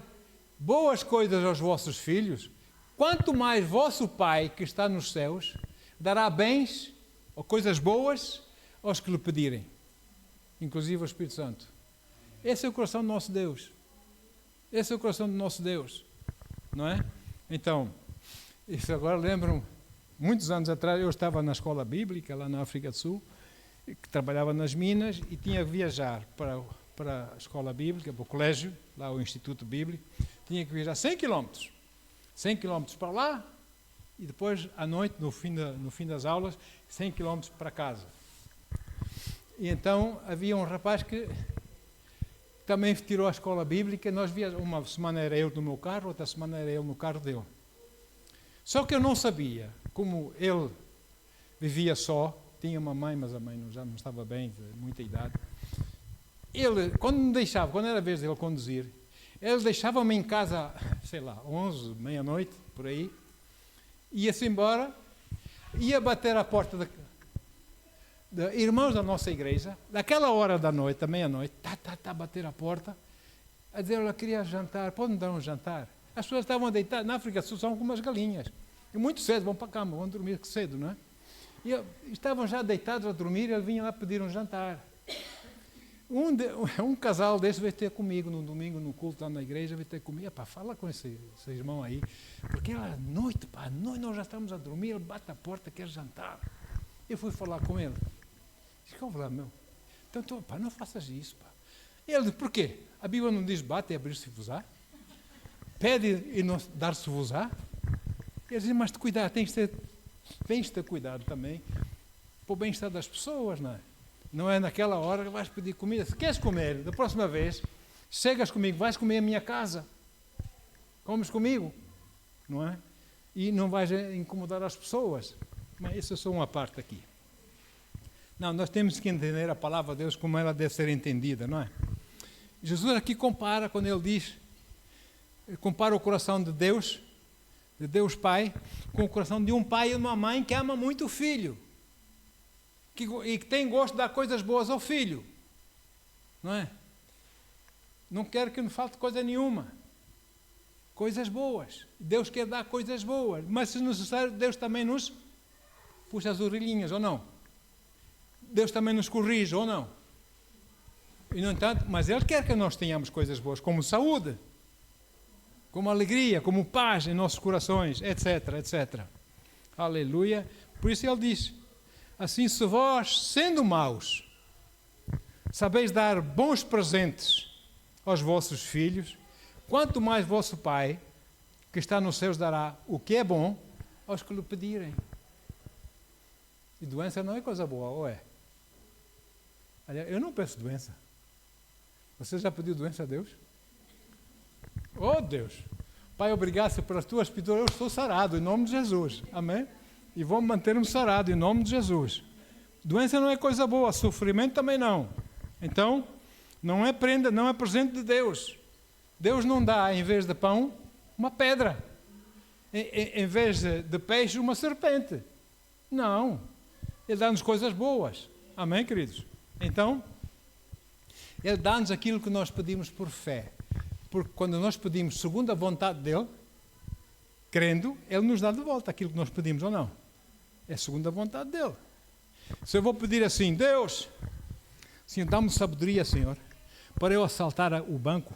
boas coisas aos vossos filhos, quanto mais vosso Pai que está nos céus dará bens ou coisas boas aos que lhe pedirem, inclusive o Espírito Santo. Esse é o coração do nosso Deus. Esse é o coração do nosso Deus, não é? Então, isso agora lembro-me, muitos anos atrás, eu estava na escola bíblica, lá na África do Sul, que trabalhava nas minas e tinha que viajar para a escola bíblica, para o colégio, lá o Instituto Bíblico, tinha que viajar 100 quilómetros. 100 quilómetros para lá e depois, à noite, no fim das aulas, 100 quilómetros para casa. E então havia um rapaz que também tirou a escola bíblica. Nós viajamos, uma semana era eu no meu carro, outra semana era eu no carro dele. Só que eu não sabia, como ele vivia só, tinha uma mãe, mas a mãe já não estava bem, de muita idade. Ele, quando era a vez dele conduzir, ele deixava-me em casa, sei lá, 11, meia-noite, por aí, ia-se embora, ia bater à porta de irmãos da nossa igreja, daquela hora da noite, da meia-noite, bater à porta, a dizer, ela queria jantar, pode-me dar um jantar? As pessoas estavam deitadas, na África do Sul são como as galinhas, e muito cedo, vão para a cama, vão dormir cedo, não é? E estavam já deitados a dormir, ele vinha lá pedir um jantar. Um casal desse veio ter comigo no domingo, no culto lá na igreja, veio ter comigo, fala com esse irmão aí, porque à noite nós já estamos a dormir, ele bate a porta, quer jantar. Eu fui falar com ele. Disse, como lá, meu? Então, não faças isso, pá. Ele disse, por quê? A Bíblia não diz bate e abrir-se-vos-á? Pede e não dar-se-vos-á? Ele disse, mas cuidado, tens de ter cuidado também para o bem-estar das pessoas, não é? Não é naquela hora que vais pedir comida. Se queres comer, da próxima vez, chegas comigo, vais comer a minha casa. Comes comigo, não é? E não vais incomodar as pessoas. Mas isso é só uma parte aqui. Não, nós temos que entender a palavra de Deus como ela deve ser entendida, não é? Jesus aqui compara, quando ele diz, compara o coração de Deus Pai, com o coração de um pai e uma mãe que ama muito o filho. E que tem gosto de dar coisas boas ao filho. Não é? Não quer que nos falte coisa nenhuma. Coisas boas. Deus quer dar coisas boas. Mas, se necessário, Deus também nos puxa as orelhinhas, ou não? Deus também nos corrige, ou não? E, no entanto, mas Ele quer que nós tenhamos coisas boas, como saúde, como alegria, como paz em nossos corações, etc, etc. Aleluia. Por isso Ele diz, assim, se vós, sendo maus, sabeis dar bons presentes aos vossos filhos, quanto mais vosso Pai, que está nos céus, dará o que é bom aos que lhe pedirem. E doença não é coisa boa, ou é? Aliás, eu não peço doença. Você já pediu doença a Deus? Oh Deus! Pai, obrigado pelas tuas pedidas, eu estou sarado, em nome de Jesus. Amém? E vou manter-me sarado, em nome de Jesus. Doença não é coisa boa, sofrimento também não. Então, não é prenda, não é presente de Deus. Deus não dá, em vez de pão, uma pedra. Em vez de peixe, uma serpente. Não. Ele dá-nos coisas boas. Amém, queridos? Então, Ele dá-nos aquilo que nós pedimos por fé. Porque quando nós pedimos segundo a vontade dEle, crendo, Ele nos dá de volta aquilo que nós pedimos, ou não? É segundo a vontade dEle. Se eu vou pedir assim, Deus, Senhor, dá-me sabedoria, Senhor, para eu assaltar o banco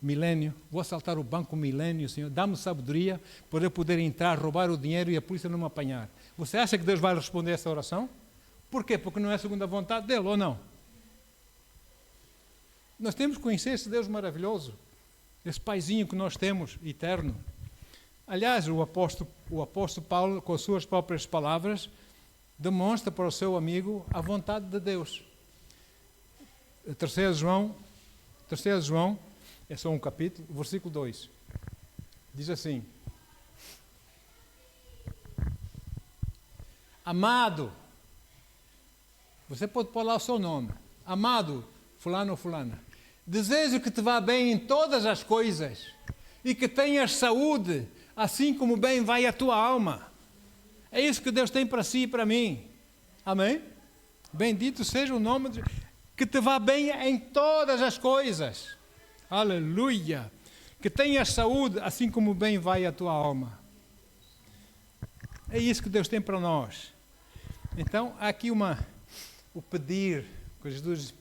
Milênio, vou assaltar o banco Milênio, Senhor, dá-me sabedoria para eu poder entrar, roubar o dinheiro e a polícia não me apanhar. Você acha que Deus vai responder essa oração? Por quê? Porque não é segundo a vontade dEle, ou não? Nós temos que conhecer esse Deus maravilhoso, esse Paizinho que nós temos, eterno. Aliás, o apóstolo Paulo, com as suas próprias palavras, demonstra para o seu amigo a vontade de Deus. 3 João, é só um capítulo, versículo 2. Diz assim: Amado, você pode pôr lá o seu nome, amado, fulano ou fulana, desejo que te vá bem em todas as coisas e que tenhas saúde, assim como bem vai a tua alma. É isso que Deus tem para si e para mim. Amém? Bendito seja o nome de... Que te vá bem em todas as coisas. Aleluia. Que tenhas saúde, assim como bem vai a tua alma. É isso que Deus tem para nós. Então, há aqui o pedir, que Jesus diz,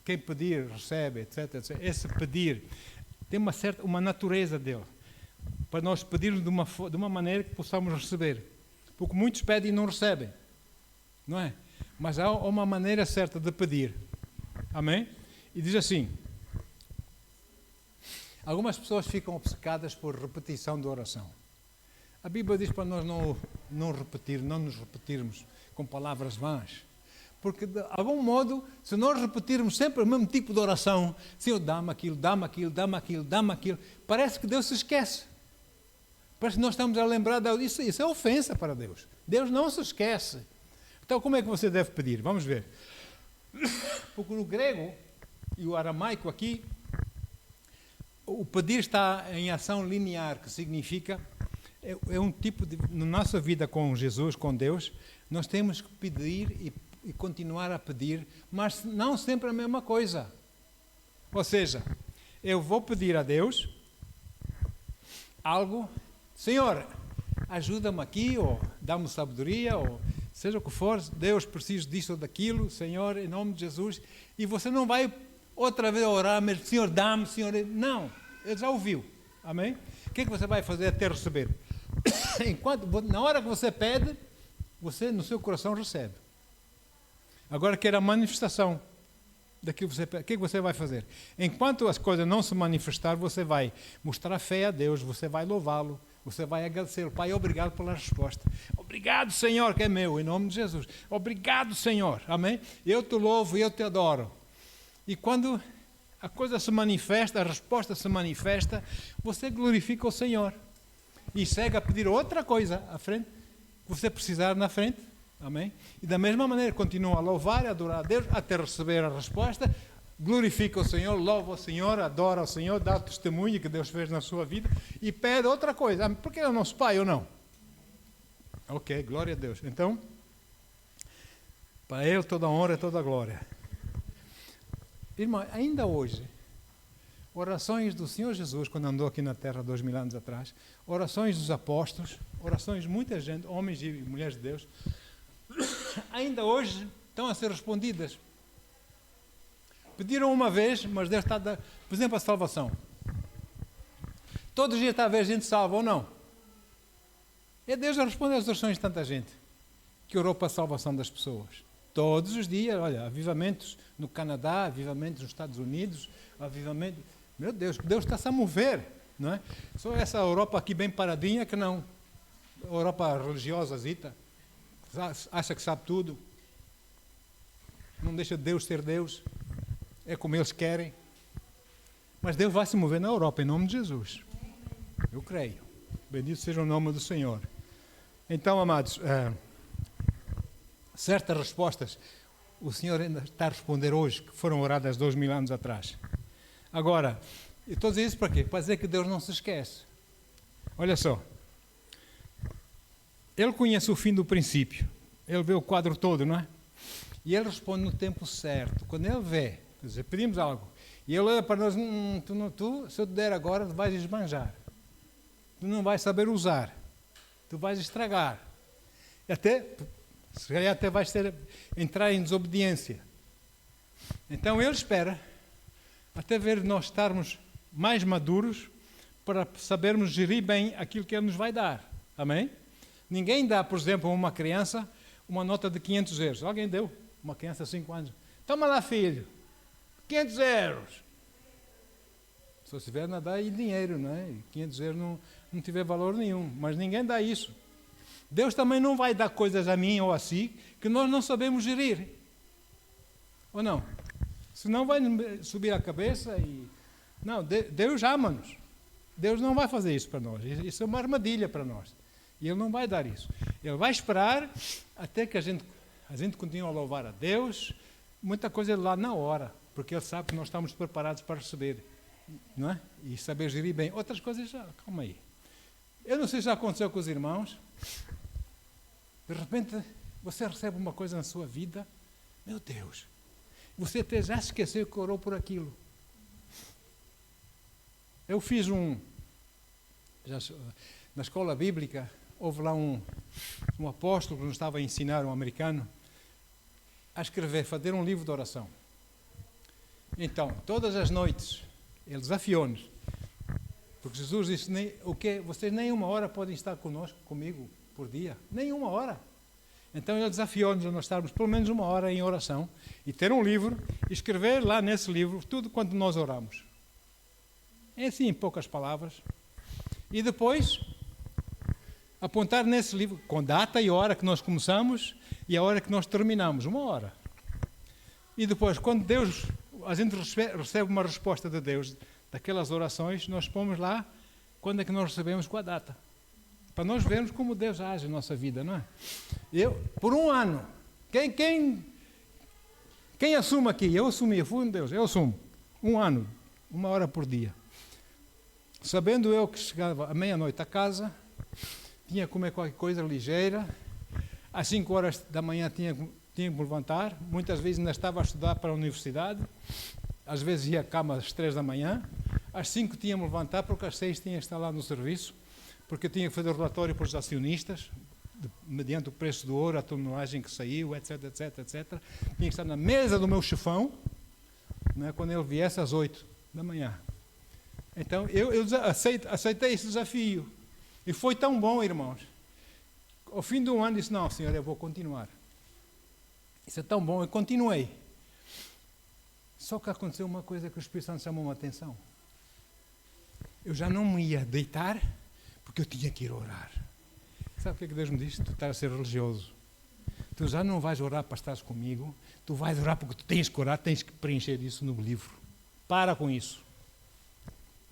quem pedir, recebe, etc, etc. Esse pedir tem uma natureza dele, para nós pedirmos de uma maneira que possamos receber. Porque muitos pedem e não recebem, não é? Mas há uma maneira certa de pedir. Amém? E diz assim, algumas pessoas ficam obcecadas por repetição de oração. A Bíblia diz para nós não nos repetirmos com palavras vãs. Porque, de algum modo, se nós repetirmos sempre o mesmo tipo de oração, Senhor, dá-me aquilo, dá-me aquilo, dá-me aquilo, dá-me aquilo, parece que Deus se esquece. Parece que nós estamos a lembrar disso. Isso é ofensa para Deus. Deus não se esquece. Então, como é que você deve pedir? Vamos ver. Porque no grego e o aramaico aqui, o pedir está em ação linear, que significa, é um tipo de, na nossa vida com Jesus, com Deus, nós temos que pedir e continuar a pedir, mas não sempre a mesma coisa. Ou seja, eu vou pedir a Deus algo, Senhor, ajuda-me aqui, ou dá-me sabedoria, ou seja o que for, Deus, preciso disso ou daquilo, Senhor, em nome de Jesus, e você não vai outra vez orar, mas Senhor, dá-me, Senhor, não, ele já ouviu, amém? O que é que você vai fazer até receber? Na hora que você pede, você no seu coração recebe. Agora quer a manifestação daquilo que você pede. O que você vai fazer? Enquanto as coisas não se manifestar, você vai mostrar fé a Deus, você vai louvá-lo, você vai agradecer. Pai, obrigado pela resposta. Obrigado, Senhor, que é meu, em nome de Jesus. Obrigado, Senhor. Amém? Eu te louvo e eu te adoro. E quando a coisa se manifesta, a resposta se manifesta, você glorifica o Senhor. E segue a pedir outra coisa à frente, que você precisar na frente. Amém? E da mesma maneira continua a louvar e adorar a Deus até receber a resposta, glorifica o Senhor, louva o Senhor, adora o Senhor, dá o testemunho que Deus fez na sua vida e pede outra coisa. Porque ele é o nosso Pai ou não? Ok, glória a Deus. Então, para Ele toda a honra e toda a glória. Irmão, ainda hoje, orações do Senhor Jesus, quando andou aqui na terra 2000 anos atrás, orações dos apóstolos, orações de muita gente, homens e mulheres de Deus, ainda hoje estão a ser respondidas. Pediram uma vez, mas Deus está a dar, por exemplo, a salvação. Todos os dias está a ver gente salva ou não? É Deus a responder às orações de tanta gente que orou para a salvação das pessoas. Todos os dias, olha, avivamentos no Canadá, avivamentos nos Estados Unidos, avivamento. Meu Deus, Deus está-se a mover, não é? Só essa Europa aqui bem paradinha que não. Europa religiosa, zita, acha que sabe tudo, não deixa Deus ser Deus, é como eles querem. Mas Deus vai se mover na Europa, em nome de Jesus. Eu creio. Bendito seja o nome do Senhor. Então, amados, certas respostas o Senhor ainda está a responder hoje, que foram oradas 2000 anos atrás. Agora, eu estou a dizer isso para quê? Para dizer que Deus não se esquece. Olha só. Ele conhece o fim do princípio. Ele vê o quadro todo, não é? E ele responde no tempo certo. Quando ele vê, quer dizer, pedimos algo, e ele olha para nós, se eu te der agora, tu vais esbanjar. Tu não vais saber usar. Tu vais estragar. Se calhar até vais entrar em desobediência. Então ele espera até ver nós estarmos mais maduros para sabermos gerir bem aquilo que ele nos vai dar. Amém? Ninguém dá, por exemplo, a uma criança uma nota de 500 euros. Alguém deu? Uma criança de 5 anos. Toma lá, filho. 500 euros. Se você tiver a dar em dinheiro, não é? 500 euros não tiver valor nenhum. Mas ninguém dá isso. Deus também não vai dar coisas a mim ou a si que nós não sabemos gerir. Ou não? Senão vai subir a cabeça e... Não, Deus ama-nos. Deus não vai fazer isso para nós. Isso é uma armadilha para nós. E Ele não vai dar isso. Ele vai esperar até que a gente continue a louvar a Deus. Muita coisa lá na hora. Porque Ele sabe que nós estamos preparados para receber. Não é? E saber gerir bem. Outras coisas já... Calma aí. Eu não sei se já aconteceu com os irmãos. De repente, você recebe uma coisa na sua vida. Meu Deus. Você até já esqueceu que orou por aquilo. Eu fiz na escola bíblica, houve lá um apóstolo que nos estava a ensinar, um americano, a escrever, fazer um livro de oração. Então, todas as noites, ele desafiou-nos, porque Jesus disse, vocês nem uma hora podem estar comigo por dia, nem uma hora. Então ele desafiou-nos a nós estarmos pelo menos uma hora em oração e ter um livro e escrever lá nesse livro tudo quanto nós oramos. É assim, em poucas palavras. E depois, apontar nesse livro, com data e hora que nós começamos e a hora que nós terminamos, uma hora. E depois, quando a gente recebe uma resposta de Deus daquelas orações, nós pomos lá quando é que nós recebemos, com a data. Para nós vermos como Deus age na nossa vida, não é? Por um ano, quem assume aqui? Eu assumi, eu fui um Deus, eu assumo. Um ano, uma hora por dia. Sabendo eu que chegava à meia-noite a casa, tinha que comer qualquer coisa ligeira, às 5 horas da manhã tinha que me levantar, muitas vezes ainda estava a estudar para a universidade, às vezes ia à cama às 3 da manhã, às 5 tinha que me levantar, porque às 6 tinha que estar lá no serviço, porque eu tinha que fazer o relatório para os acionistas, mediante o preço do ouro, a tonelagem que saiu, etc, etc, etc. Tinha que estar na mesa do meu chefão, né, quando ele viesse às 8 da manhã. Então, eu aceitei esse desafio. E foi tão bom, irmãos. Ao fim do ano, disse, não, Senhor, eu vou continuar. Isso é tão bom, eu continuei. Só que aconteceu uma coisa que o Espírito Santo chamou a atenção. Eu já não me ia deitar, porque eu tinha que ir orar. Sabe o que é que Deus me disse? Tu estás a ser religioso. Tu já não vais orar para estares comigo, tu vais orar porque tu tens que orar, tens que preencher isso no livro. Para com isso.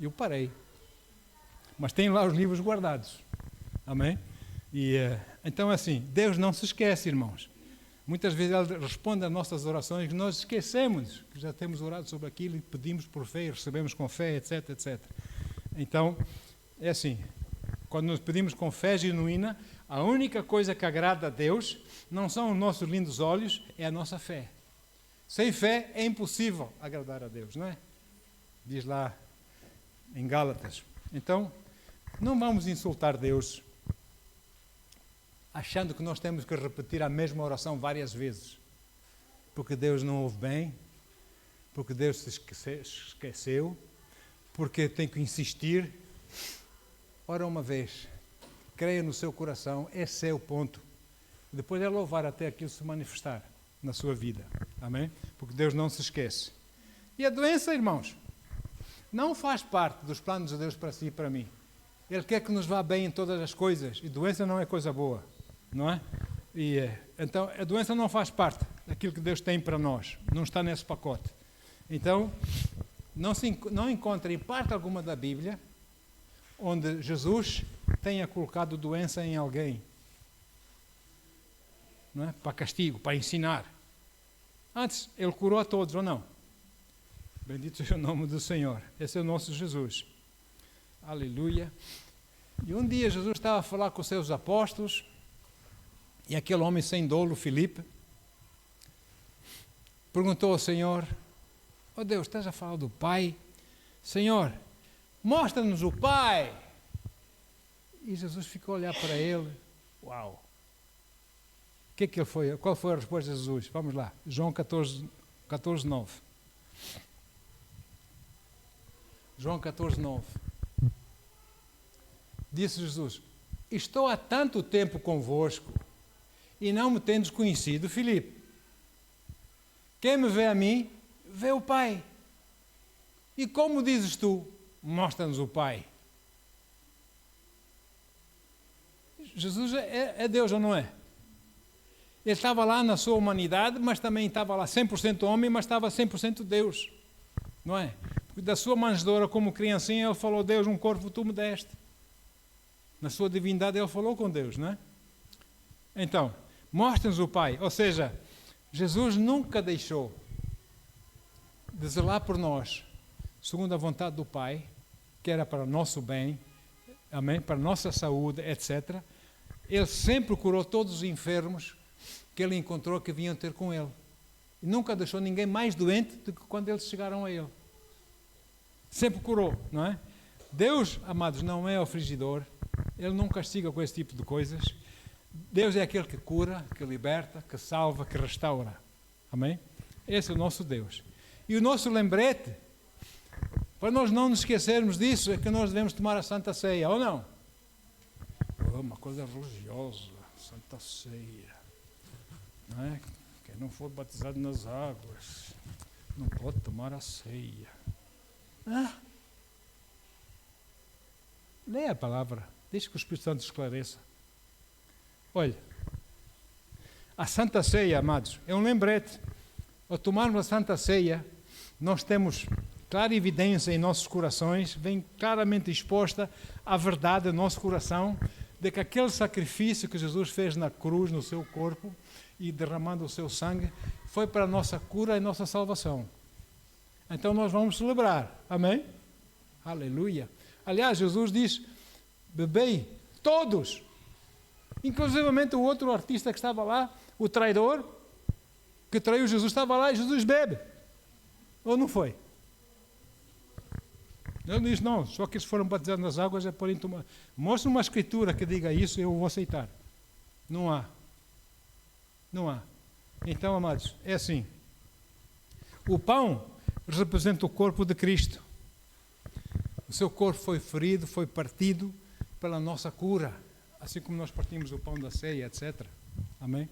Eu parei. Mas tem lá os livros guardados. Amém? E então assim, Deus não se esquece, irmãos. Muitas vezes Ele responde às nossas orações, nós esquecemos que já temos orado sobre aquilo e pedimos por fé e recebemos com fé, etc, etc. Então, é assim, quando nos pedimos com fé genuína, a única coisa que agrada a Deus não são os nossos lindos olhos, é a nossa fé. Sem fé é impossível agradar a Deus, não é? Diz lá em Gálatas. Então, não vamos insultar Deus achando que nós temos que repetir a mesma oração várias vezes, porque Deus não ouve bem, porque Deus se esqueceu, porque tem que insistir. Ora uma vez, creia no seu coração, esse é o ponto. Depois é louvar até aquilo se manifestar na sua vida. Amém? Porque Deus não se esquece. E a doença, irmãos, não faz parte dos planos de Deus para si e para mim. Ele quer que nos vá bem em todas as coisas, e doença não é coisa boa, não é? Então, a doença não faz parte daquilo que Deus tem para nós, não está nesse pacote. Então, não encontra em parte alguma da Bíblia onde Jesus tenha colocado doença em alguém, não é? Para castigo, para ensinar. Antes, Ele curou a todos, ou não? Bendito seja o nome do Senhor. Esse é o nosso Jesus. Aleluia. E um dia Jesus estava a falar com os seus apóstolos, e aquele homem sem dolo, Filipe, perguntou ao Senhor: ó Deus, estás a falar do Pai? Senhor, mostra-nos o Pai. E Jesus ficou a olhar para ele. Uau! O que é que ele foi? Qual foi a resposta de Jesus? Vamos lá, João 14, 9. João 14, 9. Disse Jesus: estou há tanto tempo convosco e não me tendes conhecido, Filipe. Quem me vê a mim, vê o Pai. E como dizes tu, mostra-nos o Pai. Jesus é Deus ou não é? Ele estava lá na sua humanidade, mas também estava lá 100% homem, mas estava 100% Deus. Não é? Porque da sua manjedoura como criancinha, ele falou: Deus, um corpo tu me deste. Na sua divindade ele falou com Deus, não é? Então, mostra-nos o Pai. Ou seja, Jesus nunca deixou de zelar por nós, segundo a vontade do Pai, que era para o nosso bem, amém? Para a nossa saúde, etc. Ele sempre curou todos os enfermos que ele encontrou que vinham ter com ele. E nunca deixou ninguém mais doente do que quando eles chegaram a ele. Sempre curou, não é? Deus, amados, não é afligidor. Ele não castiga com esse tipo de coisas. Deus é aquele que cura, que liberta, que salva, que restaura. Amém? Esse é o nosso Deus. E o nosso lembrete, para nós não nos esquecermos disso, é que nós devemos tomar a Santa Ceia, ou não? Oh, uma coisa religiosa, Santa Ceia. Não é? Quem não for batizado nas águas não pode tomar a ceia. Leia a palavra, deixe que o Espírito Santo esclareça. Olha, a Santa Ceia, amados, é um lembrete. Ao tomarmos a Santa Ceia, nós temos clara evidência em nossos corações, vem claramente exposta a verdade do nosso coração, de que aquele sacrifício que Jesus fez na cruz, no seu corpo, e derramando o seu sangue, foi para a nossa cura e nossa salvação. Então nós vamos celebrar. Amém? Aleluia. Aliás, Jesus diz, bebei, todos. Inclusivamente o outro artista que estava lá, o traidor, que traiu Jesus, estava lá e Jesus bebe. Ou não foi? Ele diz, não, só que eles foram batizados nas águas é porém tomar. Mostra uma escritura que diga isso e eu vou aceitar. Não há. Não há. Então, amados, é assim. O pão representa o corpo de Cristo. O seu corpo foi ferido, foi partido pela nossa cura. Assim como nós partimos o pão da ceia, etc. Amém?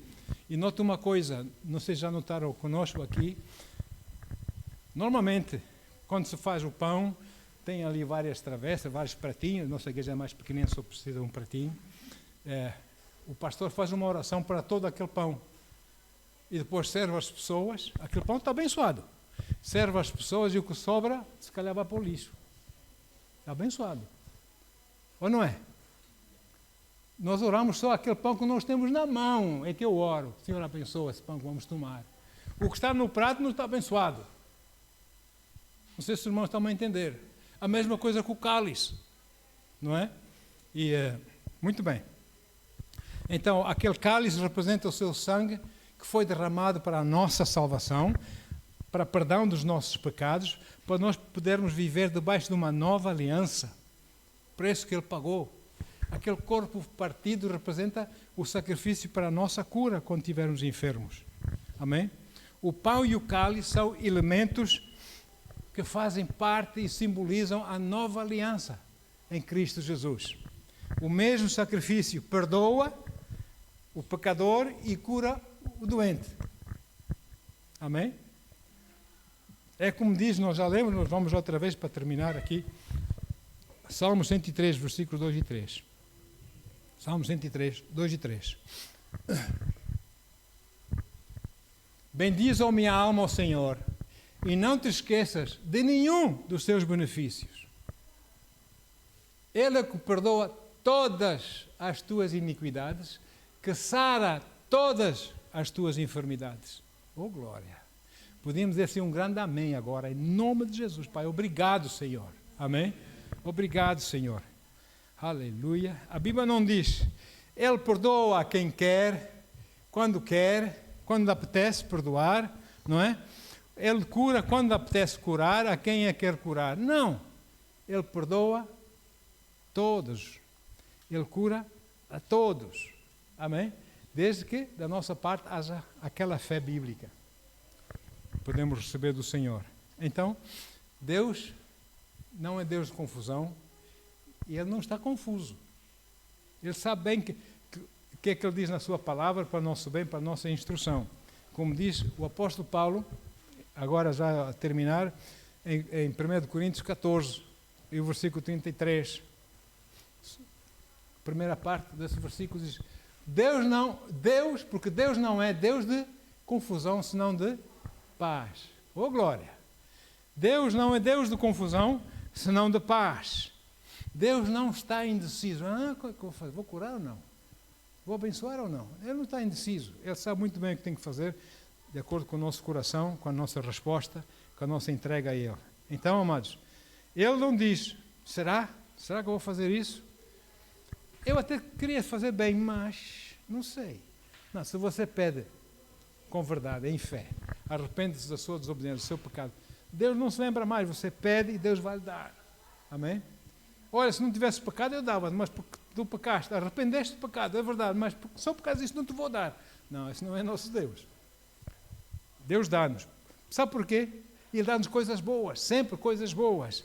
E nota uma coisa, não sei se já notaram conosco aqui. Normalmente, quando se faz o pão, tem ali várias travessas, vários pratinhos. Nossa igreja é mais pequenina, só precisa de um pratinho. O pastor faz uma oração para todo aquele pão. E depois serve as pessoas. Aquele pão está abençoado. Serve as pessoas e o que sobra, se calhar vai para o lixo. Está abençoado. Ou não é? Nós oramos só aquele pão que nós temos na mão. É que eu oro. O Senhor abençoa esse pão que vamos tomar. O que está no prato não está abençoado. Não sei se os irmãos estão a entender. A mesma coisa com o cálice. Não é? E, muito bem. Então, aquele cálice representa o seu sangue que foi derramado para a nossa salvação, para perdão dos nossos pecados, para nós podermos viver debaixo de uma nova aliança. Preço que Ele pagou. Aquele corpo partido representa o sacrifício para a nossa cura quando estivermos enfermos. Amém? O pão e o cálice são elementos que fazem parte e simbolizam a nova aliança em Cristo Jesus. O mesmo sacrifício perdoa o pecador e cura o doente. Amém? É como diz, nós já lemos, nós vamos outra vez para terminar aqui. Salmo 103, versículos 2 e 3. Salmo 103, 2 e 3. Bendize, ó minha alma, ao Senhor, e não te esqueças de nenhum dos seus benefícios. Ele é que perdoa todas as tuas iniquidades, que sara todas as tuas enfermidades. Oh, glória! Podemos dizer assim um grande amém agora, em nome de Jesus, Pai. Obrigado, Senhor. Amém? Obrigado, Senhor. Aleluia. A Bíblia não diz, Ele perdoa a quem quer, quando apetece perdoar, não é? Ele cura quando apetece curar, a quem é quer curar. Não. Ele perdoa todos. Ele cura a todos. Amém? Desde que, da nossa parte, haja aquela fé bíblica. Podemos receber do Senhor. Então, Deus não é Deus de confusão e Ele não está confuso. Ele sabe bem que é que Ele diz na sua palavra para o nosso bem, para a nossa instrução. Como diz o apóstolo Paulo, agora já a terminar, em 1 Coríntios 14, e o versículo 33. A primeira parte desse versículo diz, porque Deus não é Deus de confusão, senão de paz. Oh, glória! Deus não é Deus de confusão, senão de paz. Deus não está indeciso. O que eu vou fazer? Vou curar ou não? Vou abençoar ou não? Ele não está indeciso. Ele sabe muito bem o que tem que fazer, de acordo com o nosso coração, com a nossa resposta, com a nossa entrega a Ele. Então, amados, Ele não diz, será? Será que eu vou fazer isso? Eu até queria fazer bem, mas não sei. Não, se você pede com verdade, em fé, arrepende-se da sua desobediência, do seu pecado, Deus não se lembra mais, você pede e Deus vai lhe dar. Amém? Olha, se não tivesse pecado, eu dava, mas porque tu pecaste, arrependeste do pecado, é verdade, mas só por causa disso não te vou dar. Não, esse não é nosso Deus. Deus dá-nos. Sabe porquê? Ele dá-nos coisas boas, sempre coisas boas.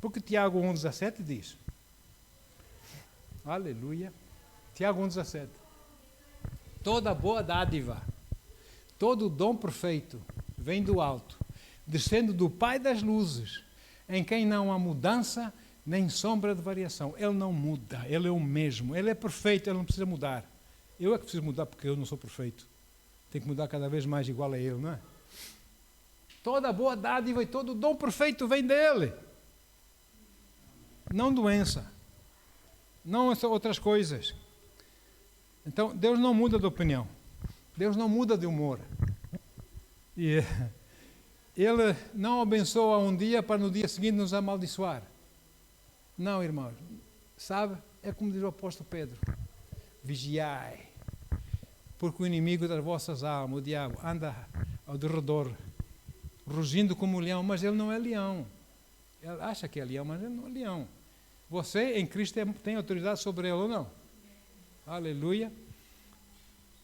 Porque Tiago 1,17 diz, aleluia, Tiago 1,17, toda boa dádiva, todo dom perfeito, vem do alto, descendo do Pai das luzes, em quem não há mudança, nem sombra de variação. Ele não muda, Ele é o mesmo, Ele é perfeito, Ele não precisa mudar. Eu é que preciso mudar porque eu não sou perfeito. Tenho que mudar cada vez mais igual a Ele, não é? Toda boa dádiva e todo dom perfeito vem dEle. Não doença, não outras coisas. Então, Deus não muda de opinião. Deus não muda de humor. E Ele não abençoa um dia para no dia seguinte nos amaldiçoar. Não, irmãos. Sabe? É como diz o apóstolo Pedro. Vigiai, porque o inimigo das vossas almas, o diabo, anda ao derredor, rugindo como um leão, mas ele não é leão. Ele acha que é leão, mas ele não é leão. Você, em Cristo, tem autoridade sobre ele ou não? Aleluia.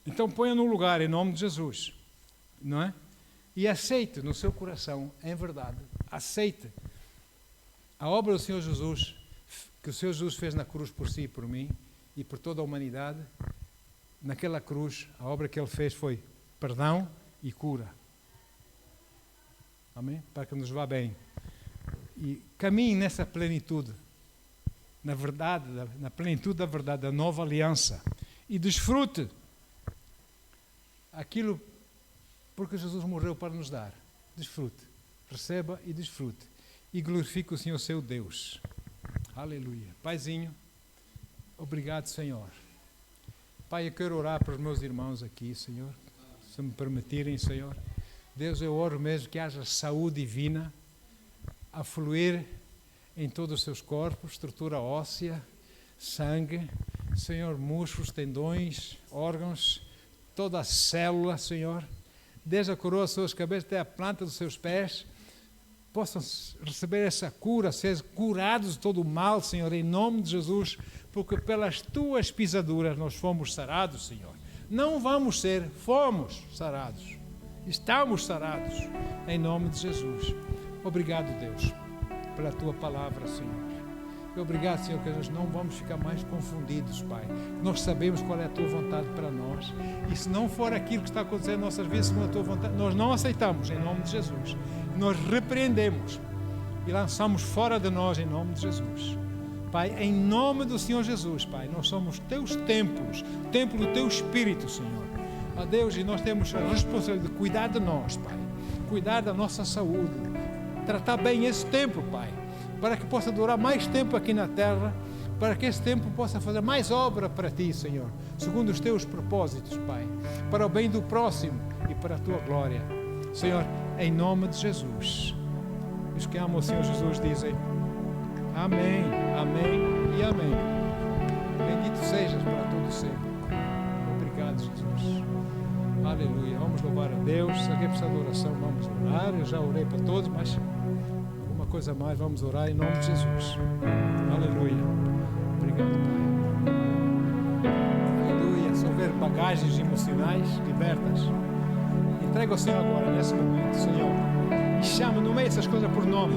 Então, ponha no lugar, em nome de Jesus. Não é? E aceite no seu coração, em verdade, aceite a obra do Senhor Jesus, que o Senhor Jesus fez na cruz por si e por mim, e por toda a humanidade. Naquela cruz, a obra que Ele fez foi perdão e cura. Amém? Para que nos vá bem. E caminhe nessa plenitude, na verdade, na plenitude da verdade, da nova aliança. E desfrute aquilo porque Jesus morreu para nos dar. Desfrute. Receba e desfrute. E glorifique o Senhor, seu Deus. Aleluia. Paizinho, obrigado, Senhor. Pai, eu quero orar para os meus irmãos aqui, Senhor. Se me permitirem, Senhor. Deus, eu oro mesmo que haja saúde divina a fluir em todos os seus corpos, estrutura óssea, sangue, Senhor, músculos, tendões, órgãos, toda a célula, Senhor, desde a coroa das suas cabeças até a planta dos seus pés, possam receber essa cura, ser curados de todo o mal, Senhor, em nome de Jesus, porque pelas tuas pisaduras nós fomos sarados, Senhor. Não vamos ser, fomos sarados. Estamos sarados, em nome de Jesus. Obrigado, Deus, pela tua palavra, Senhor. E obrigado, Senhor, que nós não vamos ficar mais confundidos, Pai. Nós sabemos qual é a tua vontade para nós. E se não for aquilo que está acontecendo em nossas vidas, segundo a tua vontade, nós não aceitamos, em nome de Jesus. Nós repreendemos e lançamos fora de nós, em nome de Jesus. Pai, em nome do Senhor Jesus, Pai, nós somos teus templos, templo do teu Espírito, Senhor. Ó Deus, e nós temos a responsabilidade de cuidar de nós, Pai, cuidar da nossa saúde, tratar bem esse templo, Pai, para que possa durar mais tempo aqui na terra, para que esse tempo possa fazer mais obra para Ti, Senhor, segundo os Teus propósitos, Pai, para o bem do próximo e para a Tua glória. Senhor, em nome de Jesus. Os que amam o Senhor Jesus dizem amém, amém e amém. Bendito sejas para todo sempre. Obrigado, Jesus. Aleluia. Vamos louvar a Deus. Se alguém precisa de oração, vamos orar. Eu já orei para todos, mas alguma coisa mais, vamos orar em nome de Jesus. Aleluia. Obrigado, Pai. Aleluia. Se houver bagagens emocionais, libertas. Entrega ao Senhor agora, nesse momento, Senhor. E chama no meio dessas coisas por nome.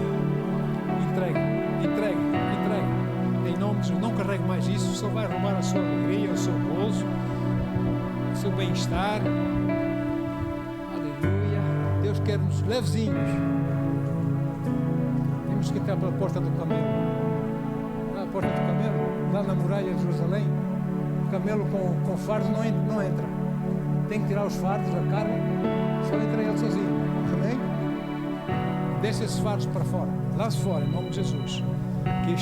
Entrega, entrega, entrega. Em nome de Jesus. Não carregue mais isso. Só vai roubar a sua alegria, o seu gozo, o seu bem-estar. Aleluia. Deus quer-nos levezinhos. Temos que entrar pela porta do camelo. Lá a porta do camelo, lá na muralha de Jerusalém. O camelo com fardos não entra. Tem que tirar os fardos da carne. Só entra ele sozinho. Amém? Deixa esses fardos para fora. Lance fora, em nome de Jesus. Obrigado,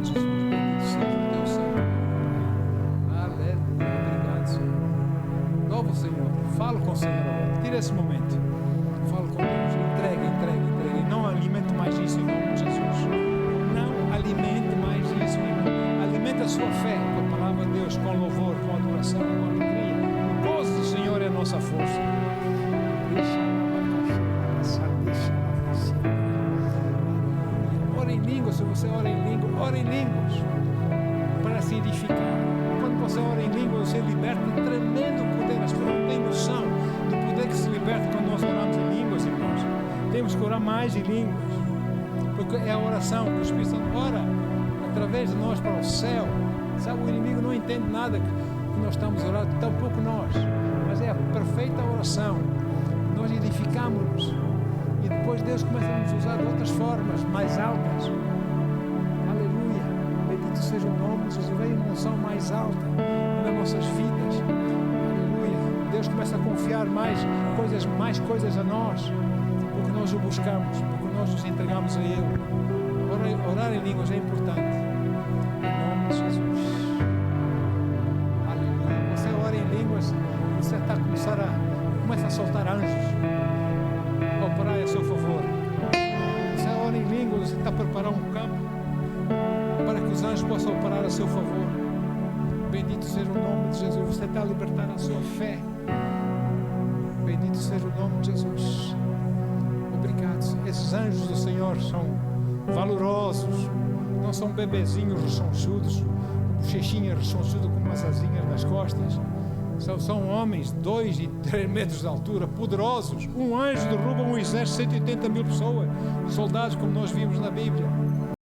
Jesus. Bendito seja o teu Senhor. Aleluia. Obrigado, Senhor. Louva o Senhor. Fala com o Senhor agora. Tira esse momento. Fala com Deus. Entrega, entrega, entrega. Não alimente mais isso em nome de Jesus. Não alimente mais isso, irmão. Alimente a sua fé com a palavra de Deus, com louvor, com adoração, com alegria. O gozo do Senhor é a nossa força. línguas para se edificar. Quando você ora em línguas, você liberta tremendo poder. As pessoas não têm noção do poder que se liberta quando nós oramos em línguas, irmãos. Temos que orar mais em línguas, porque é a oração que o Espírito Santo ora através de nós para o céu. Sabe, o inimigo não entende nada que nós estamos orando, tampouco nós, mas é a perfeita oração. Nós edificamos-nos e depois Deus começa a nos usar de outras formas mais altas. Aleluia, bendito seja o nome de Jesus. Veio uma unção mais alta nas nossas vidas. Aleluia, Deus começa a confiar mais coisas a nós, porque nós o buscamos, porque nós nos entregamos a Ele. Orar em línguas é importante, em nome de Jesus. Aleluia. Você ora em línguas, você está começa a soltar anjos a operar a seu favor. Você ora em línguas, você está a preparar um campo para que os anjos possam operar a seu favor. Bendito seja o nome de Jesus. Você está a libertar a sua fé. Bendito seja o nome de Jesus. Obrigado. Esses anjos do Senhor são valorosos, não são bebezinhos ressonchudos, bochechinhas ressonchudas com umas asinhas nas costas. São homens 2 e 3 metros de altura, poderosos. Um anjo derruba um exército de 180 mil pessoas, soldados, como nós vimos na Bíblia.